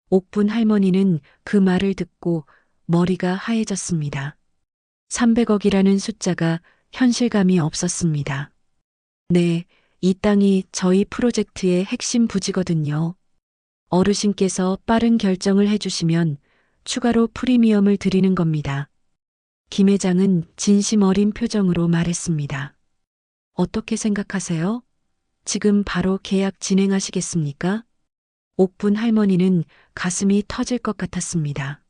옥분 할머니는 그 말을 듣고 머리가 하얘졌습니다. 300억이라는 숫자가 현실감이 없었습니다. 네, 이 땅이 저희 프로젝트의 핵심 부지거든요. 어르신께서 빠른 결정을 해주시면 추가로 프리미엄을 드리는 겁니다. 김 회장은 진심 어린 표정으로 말했습니다. 어떻게 생각하세요? 지금 바로 계약 진행하시겠습니까? 옥분 할머니는 가슴이 터질 것 같았습니다.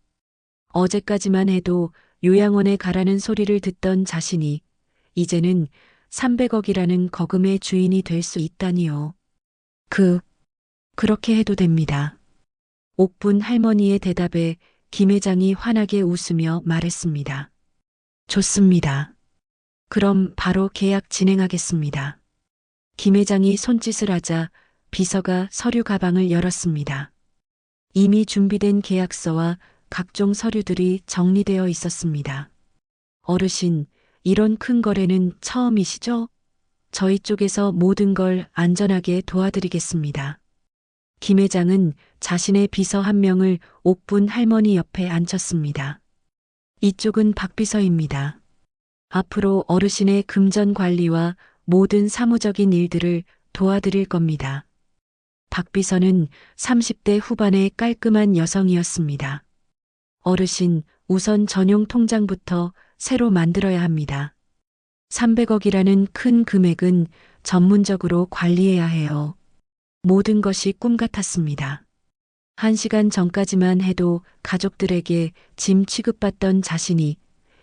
어제까지만 해도 요양원에 가라는 소리를 듣던 자신이 이제는 300억이라는 거금의 주인이 될 수 있다니요. 그렇게 해도 됩니다. 옥분 할머니의 대답에 김 회장이 환하게 웃으며 말했습니다. 좋습니다. 그럼 바로 계약 진행하겠습니다. 김 회장이 손짓을 하자 비서가 서류 가방을 열었습니다. 이미 준비된 계약서와 각종 서류들이 정리되어 있었습니다. 어르신, 이런 큰 거래는 처음이시죠? 저희 쪽에서 모든 걸 안전하게 도와드리겠습니다. 김 회장은 자신의 비서 한 명을 옥분 할머니 옆에 앉혔습니다. 이쪽은 박 비서입니다. 앞으로 어르신의 금전 관리와 모든 사무적인 일들을 도와드릴 겁니다. 박 비서는 30대 후반의 깔끔한 여성이었습니다. 어르신, 우선 전용 통장부터 새로 만들어야 합니다. 300억이라는 큰 금액은 전문적으로 관리해야 해요. 모든 것이 꿈 같았습니다. 1시간 전까지만 해도 가족들에게 짐 취급받던 자신이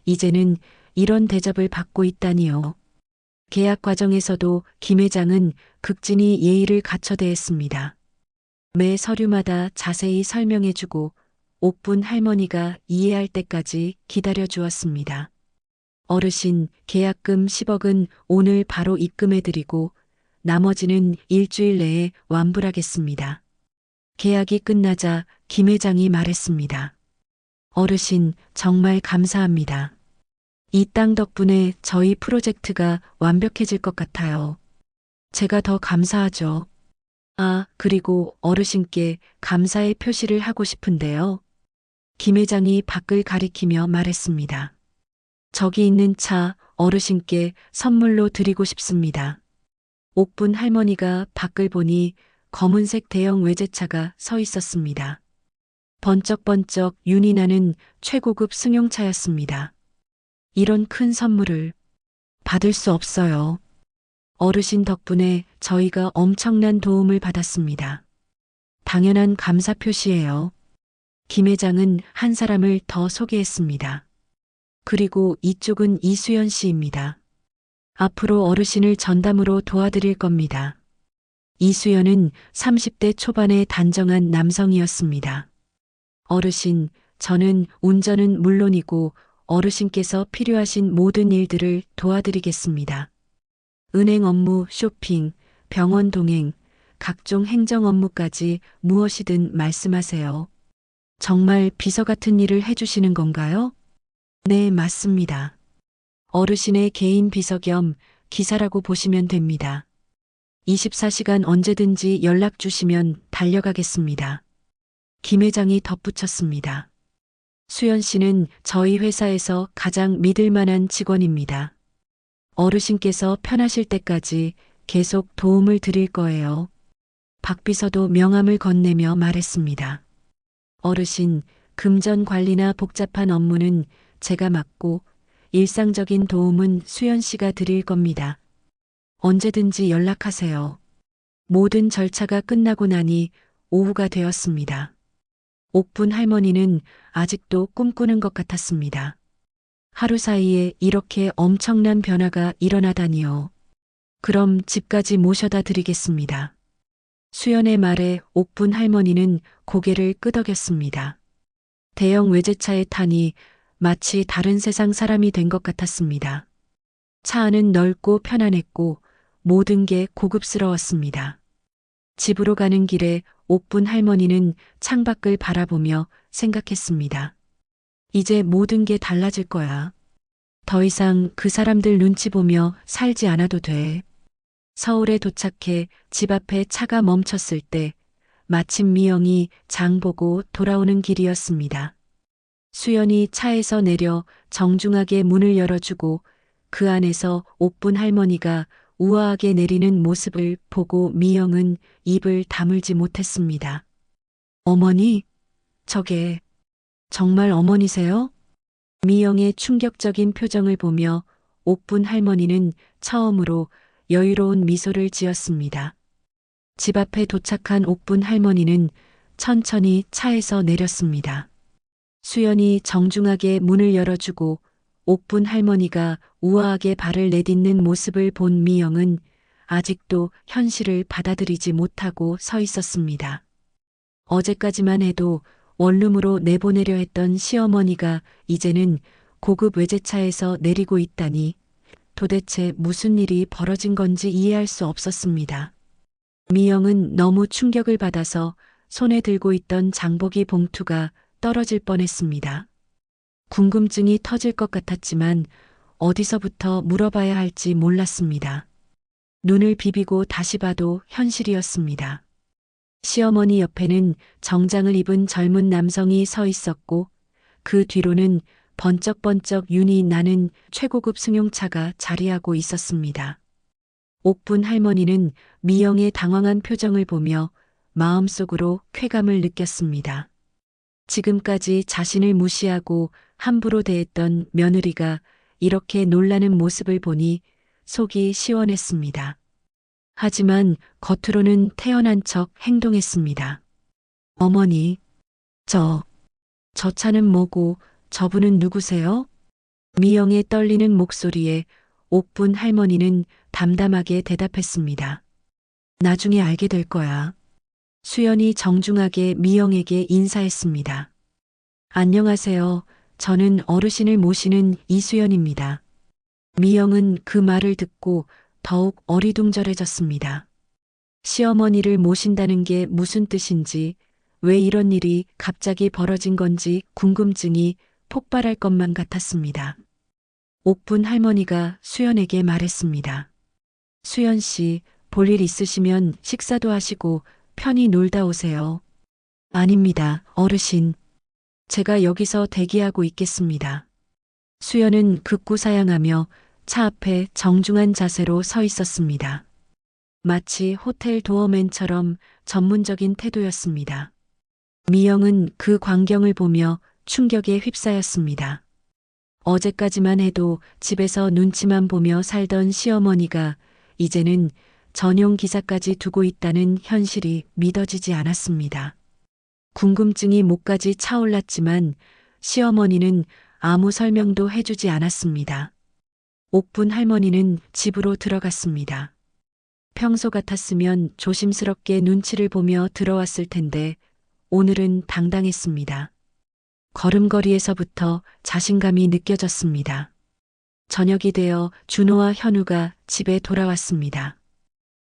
이제는 이런 대접을 받고 있다니요. 계약 과정에서도 김 회장은 극진히 예의를 갖춰 대했습니다. 매 서류마다 자세히 설명해주고 옥분 할머니가 이해할 때까지 기다려 주었습니다. 어르신, 계약금 10억은 오늘 바로 입금해드리고 나머지는 일주일 내에 완불하겠습니다. 계약이 끝나자 김 회장이 말했습니다. 어르신, 정말 감사합니다. 이 땅 덕분에 저희 프로젝트가 완벽해질 것 같아요. 제가 더 감사하죠. 아, 그리고 어르신께 감사의 표시를 하고 싶은데요. 김 회장이 밖을 가리키며 말했습니다. 저기 있는 차 어르신께 선물로 드리고 싶습니다. 옥분 할머니가 밖을 보니 검은색 대형 외제차가 서 있었습니다. 번쩍번쩍 윤이 나는 최고급 승용차였습니다. 이런 큰 선물을 받을 수 없어요. 어르신 덕분에 저희가 엄청난 도움을 받았습니다. 당연한 감사 표시예요. 김 회장은 한 사람을 더 소개했습니다. 그리고 이쪽은 이수연 씨입니다. 앞으로 어르신을 전담으로 도와드릴 겁니다. 이수연은 30대 초반의 단정한 남성이었습니다. 어르신, 저는 운전은 물론이고 어르신께서 필요하신 모든 일들을 도와드리겠습니다. 은행 업무, 쇼핑, 병원 동행, 각종 행정 업무까지 무엇이든 말씀하세요. 정말 비서 같은 일을 해주시는 건가요? 네, 맞습니다. 어르신의 개인 비서 겸 기사라고 보시면 됩니다. 24시간 언제든지 연락 주시면 달려가겠습니다. 김 회장이 덧붙였습니다. 수연 씨는 저희 회사에서 가장 믿을 만한 직원입니다. 어르신께서 편하실 때까지 계속 도움을 드릴 거예요. 박 비서도 명함을 건네며 말했습니다. 어르신, 금전 관리나 복잡한 업무는 제가 맡고 일상적인 도움은 수연 씨가 드릴 겁니다. 언제든지 연락하세요. 모든 절차가 끝나고 나니 오후가 되었습니다. 옥분 할머니는 아직도 꿈꾸는 것 같았습니다. 하루 사이에 이렇게 엄청난 변화가 일어나다니요. 그럼 집까지 모셔다 드리겠습니다. 수연의 말에 옥분 할머니는 고개를 끄덕였습니다. 대형 외제차에 타니 마치 다른 세상 사람이 된 것 같았습니다. 차 안은 넓고 편안했고 모든 게 고급스러웠습니다. 집으로 가는 길에 옥분 할머니는 창밖을 바라보며 생각했습니다. 이제 모든 게 달라질 거야. 더 이상 그 사람들 눈치 보며 살지 않아도 돼. 서울에 도착해 집 앞에 차가 멈췄을 때 마침 미영이 장 보고 돌아오는 길이었습니다. 수연이 차에서 내려 정중하게 문을 열어주고 그 안에서 옥분 할머니가 우아하게 내리는 모습을 보고 미영은 입을 다물지 못했습니다. 어머니, 저게 정말 어머니세요? 미영의 충격적인 표정을 보며 옥분 할머니는 처음으로 여유로운 미소를 지었습니다. 집 앞에 도착한 옥분 할머니는 천천히 차에서 내렸습니다. 수연이 정중하게 문을 열어주고 옥분 할머니가 우아하게 발을 내딛는 모습을 본 미영은 아직도 현실을 받아들이지 못하고 서 있었습니다. 어제까지만 해도 원룸으로 내보내려 했던 시어머니가 이제는 고급 외제차에서 내리고 있다니 도대체 무슨 일이 벌어진 건지 이해할 수 없었습니다. 미영은 너무 충격을 받아서 손에 들고 있던 장보기 봉투가 떨어질 뻔했습니다. 궁금증이 터질 것 같았지만 어디서부터 물어봐야 할지 몰랐습니다. 눈을 비비고 다시 봐도 현실이었습니다. 시어머니 옆에는 정장을 입은 젊은 남성이 서 있었고 그 뒤로는 번쩍번쩍 윤이 나는 최고급 승용차가 자리하고 있었습니다. 옥분 할머니는 미영의 당황한 표정을 보며 마음속으로 쾌감을 느꼈습니다. 지금까지 자신을 무시하고 함부로 대했던 며느리가 이렇게 놀라는 모습을 보니 속이 시원했습니다. 하지만 겉으로는 태연한 척 행동했습니다. 어머니, 저 차는 뭐고 저분은 누구세요? 미영의 떨리는 목소리에 옥분 할머니는 담담하게 대답했습니다. 나중에 알게 될 거야. 수연이 정중하게 미영에게 인사했습니다. 안녕하세요. 저는 어르신을 모시는 이수연입니다. 미영은 그 말을 듣고 더욱 어리둥절해졌습니다. 시어머니를 모신다는 게 무슨 뜻인지, 왜 이런 일이 갑자기 벌어진 건지 궁금증이 폭발할 것만 같았습니다. 옥분 할머니가 수연에게 말했습니다. 수연 씨, 볼일 있으시면 식사도 하시고 편히 놀다 오세요. 아닙니다, 어르신. 제가 여기서 대기하고 있겠습니다. 수연은 급구사양하며 차 앞에 정중한 자세로 서 있었습니다. 마치 호텔 도어맨처럼 전문적인 태도였습니다. 미영은 그 광경을 보며 충격에 휩싸였습니다. 어제까지만 해도 집에서 눈치만 보며 살던 시어머니가 이제는 전용 기사까지 두고 있다는 현실이 믿어지지 않았습니다. 궁금증이 목까지 차올랐지만 시어머니는 아무 설명도 해주지 않았습니다. 옥분 할머니는 집으로 들어갔습니다. 평소 같았으면 조심스럽게 눈치를 보며 들어왔을 텐데 오늘은 당당했습니다. 걸음걸이에서부터 자신감이 느껴졌습니다. 저녁이 되어 준호와 현우가 집에 돌아왔습니다.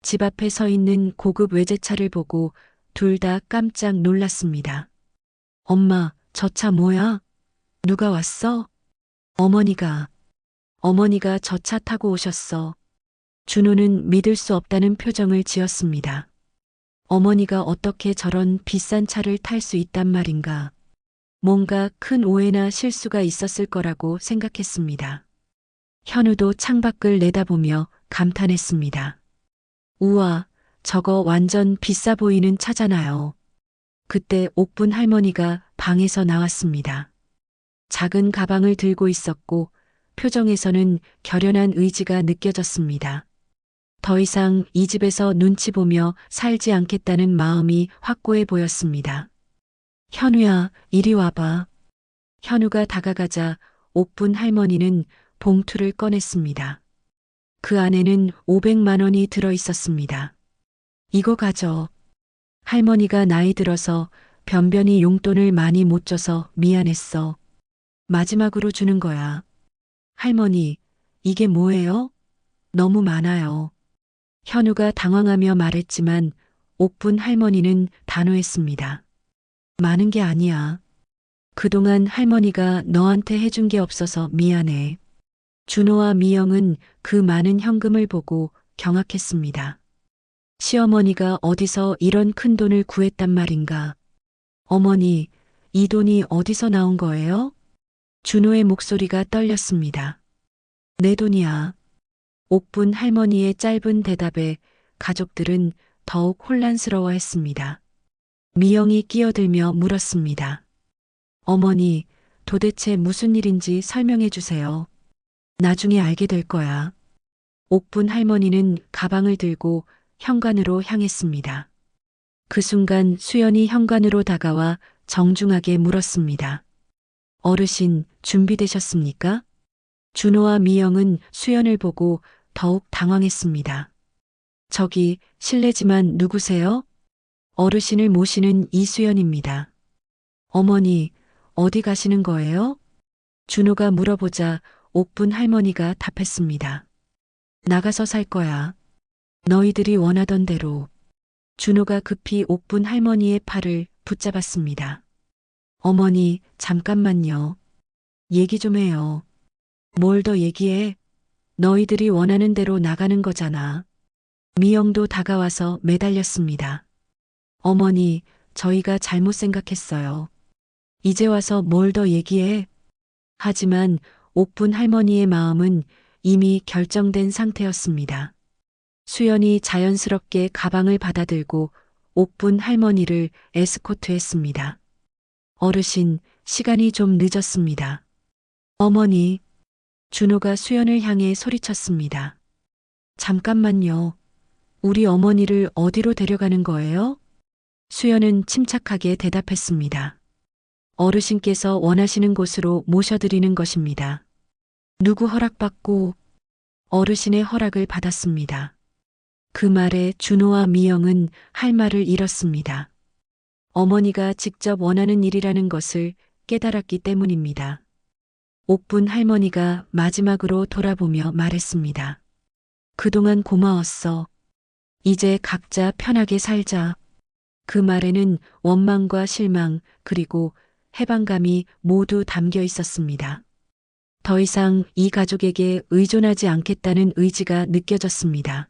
집 앞에 서 있는 고급 외제차를 보고 둘 다 깜짝 놀랐습니다. 엄마, 저 차 뭐야? 누가 왔어? 어머니가 저 차 타고 오셨어. 준호는 믿을 수 없다는 표정을 지었습니다. 어머니가 어떻게 저런 비싼 차를 탈 수 있단 말인가. 뭔가 큰 오해나 실수가 있었을 거라고 생각했습니다. 현우도 창밖을 내다보며 감탄했습니다. 우와, 저거 완전 비싸 보이는 차잖아요. 그때 옥분 할머니가 방에서 나왔습니다. 작은 가방을 들고 있었고 표정에서는 결연한 의지가 느껴졌습니다. 더 이상 이 집에서 눈치 보며 살지 않겠다는 마음이 확고해 보였습니다. 현우야, 이리 와봐. 현우가 다가가자 옥분 할머니는 봉투를 꺼냈습니다. 그 안에는 500만 원이 들어 있었습니다. 이거 가져. 할머니가 나이 들어서 변변히 용돈을 많이 못 줘서 미안했어. 마지막으로 주는 거야. 할머니, 이게 뭐예요? 너무 많아요. 현우가 당황하며 말했지만 옥분 할머니는 단호했습니다. 많은 게 아니야. 그동안 할머니가 너한테 해준 게 없어서 미안해. 준호와 미영은 그 많은 현금을 보고 경악했습니다. 시어머니가 어디서 이런 큰 돈을 구했단 말인가. 어머니, 이 돈이 어디서 나온 거예요? 준호의 목소리가 떨렸습니다. 내 돈이야. 옥분 할머니의 짧은 대답에 가족들은 더욱 혼란스러워했습니다. 미영이 끼어들며 물었습니다. 어머니, 도대체 무슨 일인지 설명해 주세요. 나중에 알게 될 거야. 옥분 할머니는 가방을 들고 현관으로 향했습니다. 그 순간 수연이 현관으로 다가와 정중하게 물었습니다. 어르신, 준비되셨습니까? 준호와 미영은 수연을 보고 더욱 당황했습니다. 저기, 실례지만 누구세요? 어르신을 모시는 이수연입니다. 어머니, 어디 가시는 거예요? 준호가 물어보자 옥분 할머니가 답했습니다. 나가서 살 거야. 너희들이 원하던 대로. 준호가 급히 옥분 할머니의 팔을 붙잡았습니다. 어머니, 잠깐만요. 얘기 좀 해요. 뭘 더 얘기해? 너희들이 원하는 대로 나가는 거잖아. 미영도 다가와서 매달렸습니다. 어머니, 저희가 잘못 생각했어요. 이제 와서 뭘 더 얘기해? 하지만 옥분 할머니의 마음은 이미 결정된 상태였습니다. 수연이 자연스럽게 가방을 받아들고 옥분 할머니를 에스코트했습니다. 어르신, 시간이 좀 늦었습니다. 어머니, 준호가 수연을 향해 소리쳤습니다. 잠깐만요. 우리 어머니를 어디로 데려가는 거예요? 수연은 침착하게 대답했습니다. 어르신께서 원하시는 곳으로 모셔드리는 것입니다. 누구 허락받고 어르신의 허락을 받았습니다. 그 말에 준호와 미영은 할 말을 잃었습니다. 어머니가 직접 원하는 일이라는 것을 깨달았기 때문입니다. 옥분 할머니가 마지막으로 돌아보며 말했습니다. 그동안 고마웠어. 이제 각자 편하게 살자. 그 말에는 원망과 실망 그리고 해방감이 모두 담겨 있었습니다. 더 이상 이 가족에게 의존하지 않겠다는 의지가 느껴졌습니다.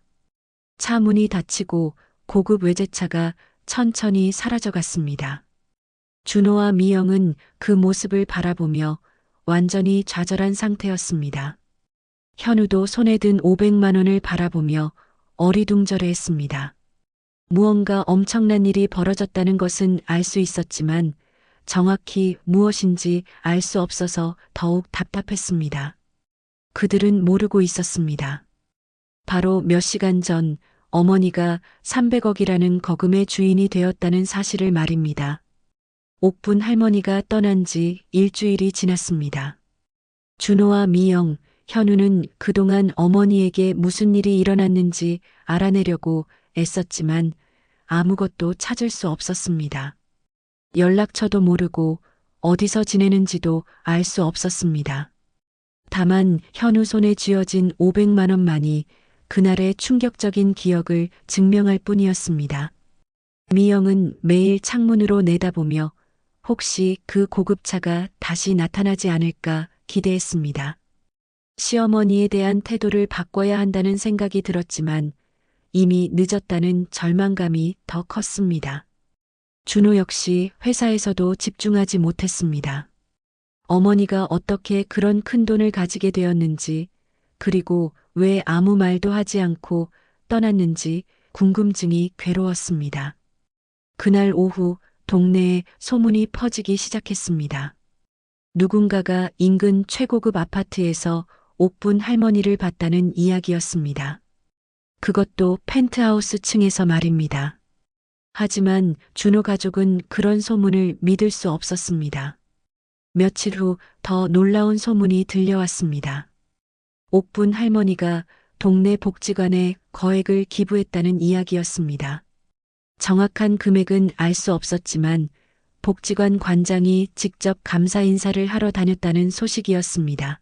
차 문이 닫히고 고급 외제차가 천천히 사라져갔습니다. 준호와 미영은 그 모습을 바라보며 완전히 좌절한 상태였습니다. 현우도 손에 든 500만 원을 바라보며 어리둥절해했습니다. 무언가 엄청난 일이 벌어졌다는 것은 알 수 있었지만 정확히 무엇인지 알 수 없어서 더욱 답답했습니다. 그들은 모르고 있었습니다. 바로 몇 시간 전 어머니가 300억이라는 거금의 주인이 되었다는 사실을 말입니다. 옥분 할머니가 떠난 지 일주일이 지났습니다. 준호와 미영, 현우는 그동안 어머니에게 무슨 일이 일어났는지 알아내려고 애썼지만 아무것도 찾을 수 없었습니다. 연락처도 모르고 어디서 지내는지도 알 수 없었습니다. 다만 현우 손에 쥐어진 500만 원만이 그날의 충격적인 기억을 증명할 뿐이었습니다. 미영은 매일 창문으로 내다보며 혹시 그 고급차가 다시 나타나지 않을까 기대했습니다. 시어머니에 대한 태도를 바꿔야 한다는 생각이 들었지만 이미 늦었다는 절망감이 더 컸습니다. 준호 역시 회사에서도 집중하지 못했습니다. 어머니가 어떻게 그런 큰 돈을 가지게 되었는지 그리고 왜 아무 말도 하지 않고 떠났는지 궁금증이 괴로웠습니다. 그날 오후 동네에 소문이 퍼지기 시작했습니다. 누군가가 인근 최고급 아파트에서 옥분 할머니를 봤다는 이야기였습니다. 그것도 펜트하우스 층에서 말입니다. 하지만 준호 가족은 그런 소문을 믿을 수 없었습니다. 며칠 후 더 놀라운 소문이 들려왔습니다. 옥분 할머니가 동네 복지관에 거액을 기부했다는 이야기였습니다. 정확한 금액은 알 수 없었지만 복지관 관장이 직접 감사 인사를 하러 다녔다는 소식이었습니다.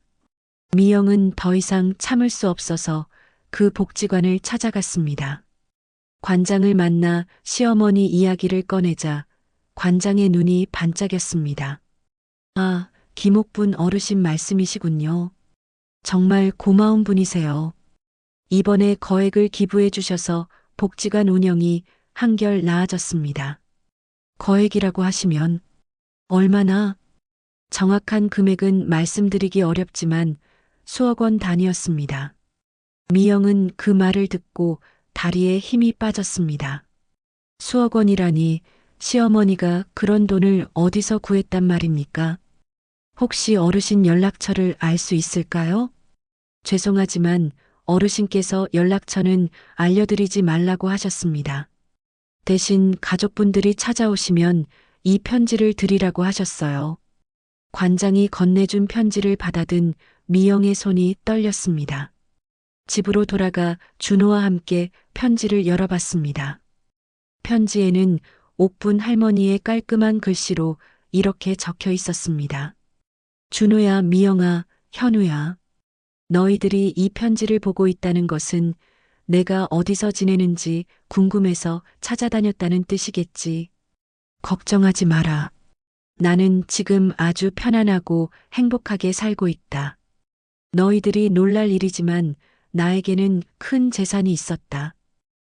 미영은 더 이상 참을 수 없어서 그 복지관을 찾아갔습니다. 관장을 만나 시어머니 이야기를 꺼내자 관장의 눈이 반짝였습니다. 아, 김옥분 어르신 말씀이시군요. 정말 고마운 분이세요. 이번에 거액을 기부해 주셔서 복지관 운영이 한결 나아졌습니다. 거액이라고 하시면 얼마나? 정확한 금액은 말씀드리기 어렵지만 수억 원 단위였습니다. 미영은 그 말을 듣고 다리에 힘이 빠졌습니다. 수억 원이라니 시어머니가 그런 돈을 어디서 구했단 말입니까? 혹시 어르신 연락처를 알 수 있을까요? 죄송하지만 어르신께서 연락처는 알려드리지 말라고 하셨습니다. 대신 가족분들이 찾아오시면 이 편지를 드리라고 하셨어요. 관장이 건네준 편지를 받아든 미영의 손이 떨렸습니다. 집으로 돌아가 준호와 함께 편지를 열어봤습니다. 편지에는 옥분 할머니의 깔끔한 글씨로 이렇게 적혀 있었습니다. 준호야, 미영아, 현우야. 너희들이 이 편지를 보고 있다는 것은 내가 어디서 지내는지 궁금해서 찾아다녔다는 뜻이겠지. 걱정하지 마라. 나는 지금 아주 편안하고 행복하게 살고 있다. 너희들이 놀랄 일이지만 나에게는 큰 재산이 있었다.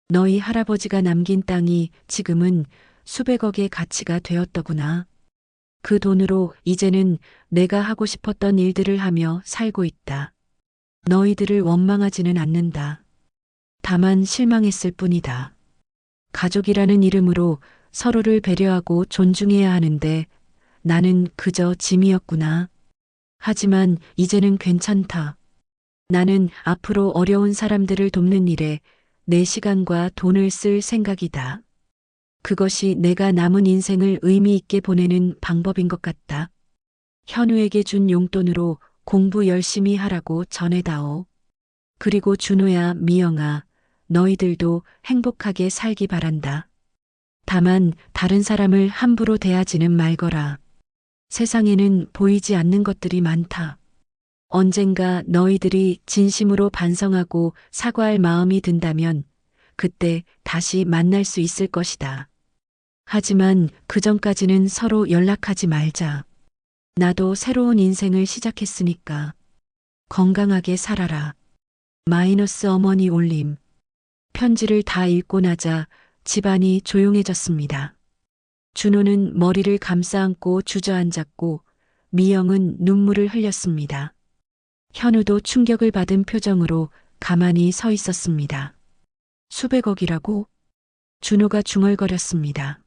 너희 할아버지가 남긴 땅이 지금은 수백억의 가치가 되었더구나. 그 돈으로 이제는 내가 하고 싶었던 일들을 하며 살고 있다. 너희들을 원망하지는 않는다. 다만 실망했을 뿐이다. 가족이라는 이름으로 서로를 배려하고 존중해야 하는데 나는 그저 짐이었구나. 하지만 이제는 괜찮다. 나는 앞으로 어려운 사람들을 돕는 일에 내 시간과 돈을 쓸 생각이다. 그것이 내가 남은 인생을 의미 있게 보내는 방법인 것 같다. 현우에게 준 용돈으로 공부 열심히 하라고 전해다오. 그리고 준호야, 미영아, 너희들도 행복하게 살기 바란다. 다만 다른 사람을 함부로 대하지는 말거라. 세상에는 보이지 않는 것들이 많다. 언젠가 너희들이 진심으로 반성하고 사과할 마음이 든다면 그때 다시 만날 수 있을 것이다. 하지만 그 전까지는 서로 연락하지 말자. 나도 새로운 인생을 시작했으니까. 건강하게 살아라. 마이너스 어머니 올림. 편지를 다 읽고 나자 집안이 조용해졌습니다. 준호는 머리를 감싸 안고 주저앉았고 미영은 눈물을 흘렸습니다. 현우도 충격을 받은 표정으로 가만히 서 있었습니다. 수백억이라고? 준호가 중얼거렸습니다.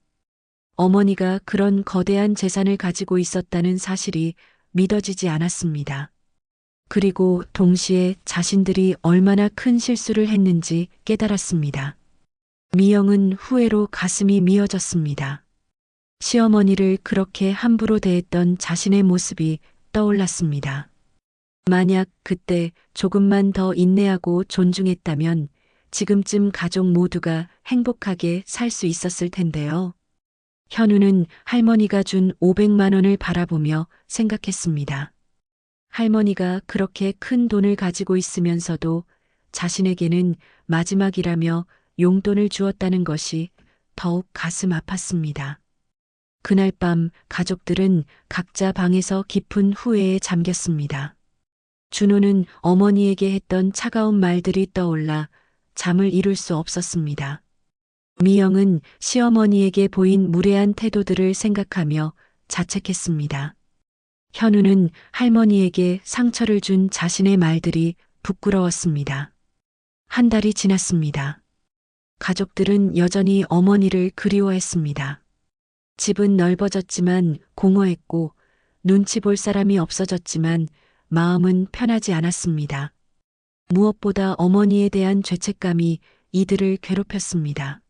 어머니가 그런 거대한 재산을 가지고 있었다는 사실이 믿어지지 않았습니다. 그리고 동시에 자신들이 얼마나 큰 실수를 했는지 깨달았습니다. 미영은 후회로 가슴이 미어졌습니다. 시어머니를 그렇게 함부로 대했던 자신의 모습이 떠올랐습니다. 만약 그때 조금만 더 인내하고 존중했다면 지금쯤 가족 모두가 행복하게 살 수 있었을 텐데요. 현우는 할머니가 준 500만 원을 바라보며 생각했습니다. 할머니가 그렇게 큰 돈을 가지고 있으면서도 자신에게는 마지막이라며 용돈을 주었다는 것이 더욱 가슴 아팠습니다. 그날 밤 가족들은 각자 방에서 깊은 후회에 잠겼습니다. 준호는 어머니에게 했던 차가운 말들이 떠올라 잠을 이룰 수 없었습니다. 미영은 시어머니에게 보인 무례한 태도들을 생각하며 자책했습니다. 현우는 할머니에게 상처를 준 자신의 말들이 부끄러웠습니다. 한 달이 지났습니다. 가족들은 여전히 어머니를 그리워했습니다. 집은 넓어졌지만 공허했고 눈치 볼 사람이 없어졌지만 마음은 편하지 않았습니다. 무엇보다 어머니에 대한 죄책감이 이들을 괴롭혔습니다.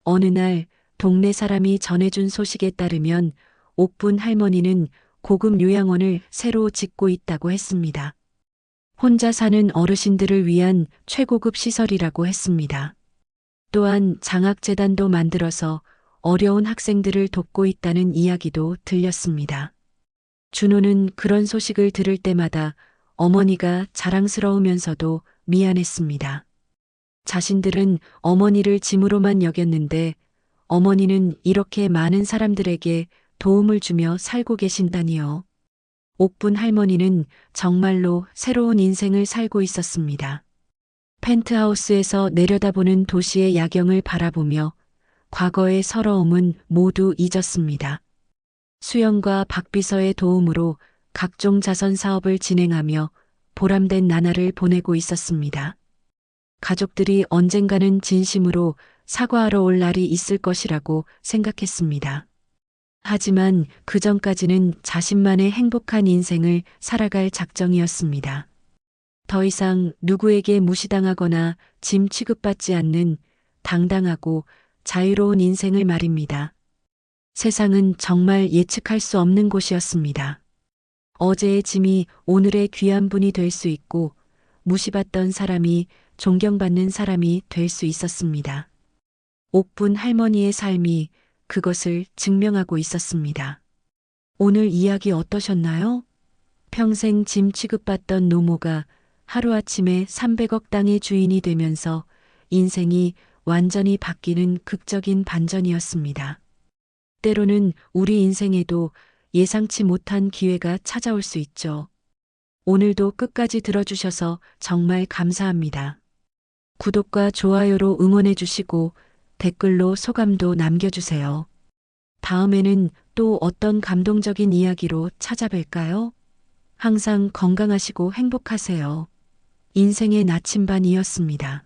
어느 날 동네 사람이 전해준 소식에 따르면 옥분 할머니는 고급 요양원을 새로 짓고 있다고 했습니다. 혼자 사는 어르신들을 위한 최고급 시설이라고 했습니다. 또한 장학재단도 만들어서 어려운 학생들을 돕고 있다는 이야기도 들렸습니다. 준호는 그런 소식을 들을 때마다 어머니가 자랑스러우면서도 미안했습니다. 자신들은 어머니를 짐으로만 여겼는데 어머니는 이렇게 많은 사람들에게 도움을 주며 살고 계신다니요. 옥분 할머니는 정말로 새로운 인생을 살고 있었습니다. 펜트하우스에서 내려다보는 도시의 야경을 바라보며 과거의 서러움은 모두 잊었습니다. 수영과 박비서의 도움으로 각종 자선 사업을 진행하며 보람된 나날을 보내고 있었습니다. 가족들이 언젠가는 진심으로 사과하러 올 날이 있을 것이라고 생각했습니다. 하지만 그 전까지는 자신만의 행복한 인생을 살아갈 작정이었습니다. 더 이상 누구에게 무시당하거나 짐 취급받지 않는 당당하고 자유로운 인생을 말입니다. 세상은 정말 예측할 수 없는 곳이었습니다. 어제의 짐이 오늘의 귀한 분이 될 수 있고 무시받던 사람이 존경받는 사람이 될 수 있었습니다. 옥분 할머니의 삶이 그것을 증명하고 있었습니다. 오늘 이야기 어떠셨나요? 평생 짐 취급받던 노모가 하루아침에 300억 땅의 주인이 되면서 인생이 완전히 바뀌는 극적인 반전이었습니다. 때로는 우리 인생에도 예상치 못한 기회가 찾아올 수 있죠. 오늘도 끝까지 들어주셔서 정말 감사합니다. 구독과 좋아요로 응원해 주시고 댓글로 소감도 남겨주세요. 다음에는 또 어떤 감동적인 이야기로 찾아뵐까요? 항상 건강하시고 행복하세요. 인생의 나침반이었습니다.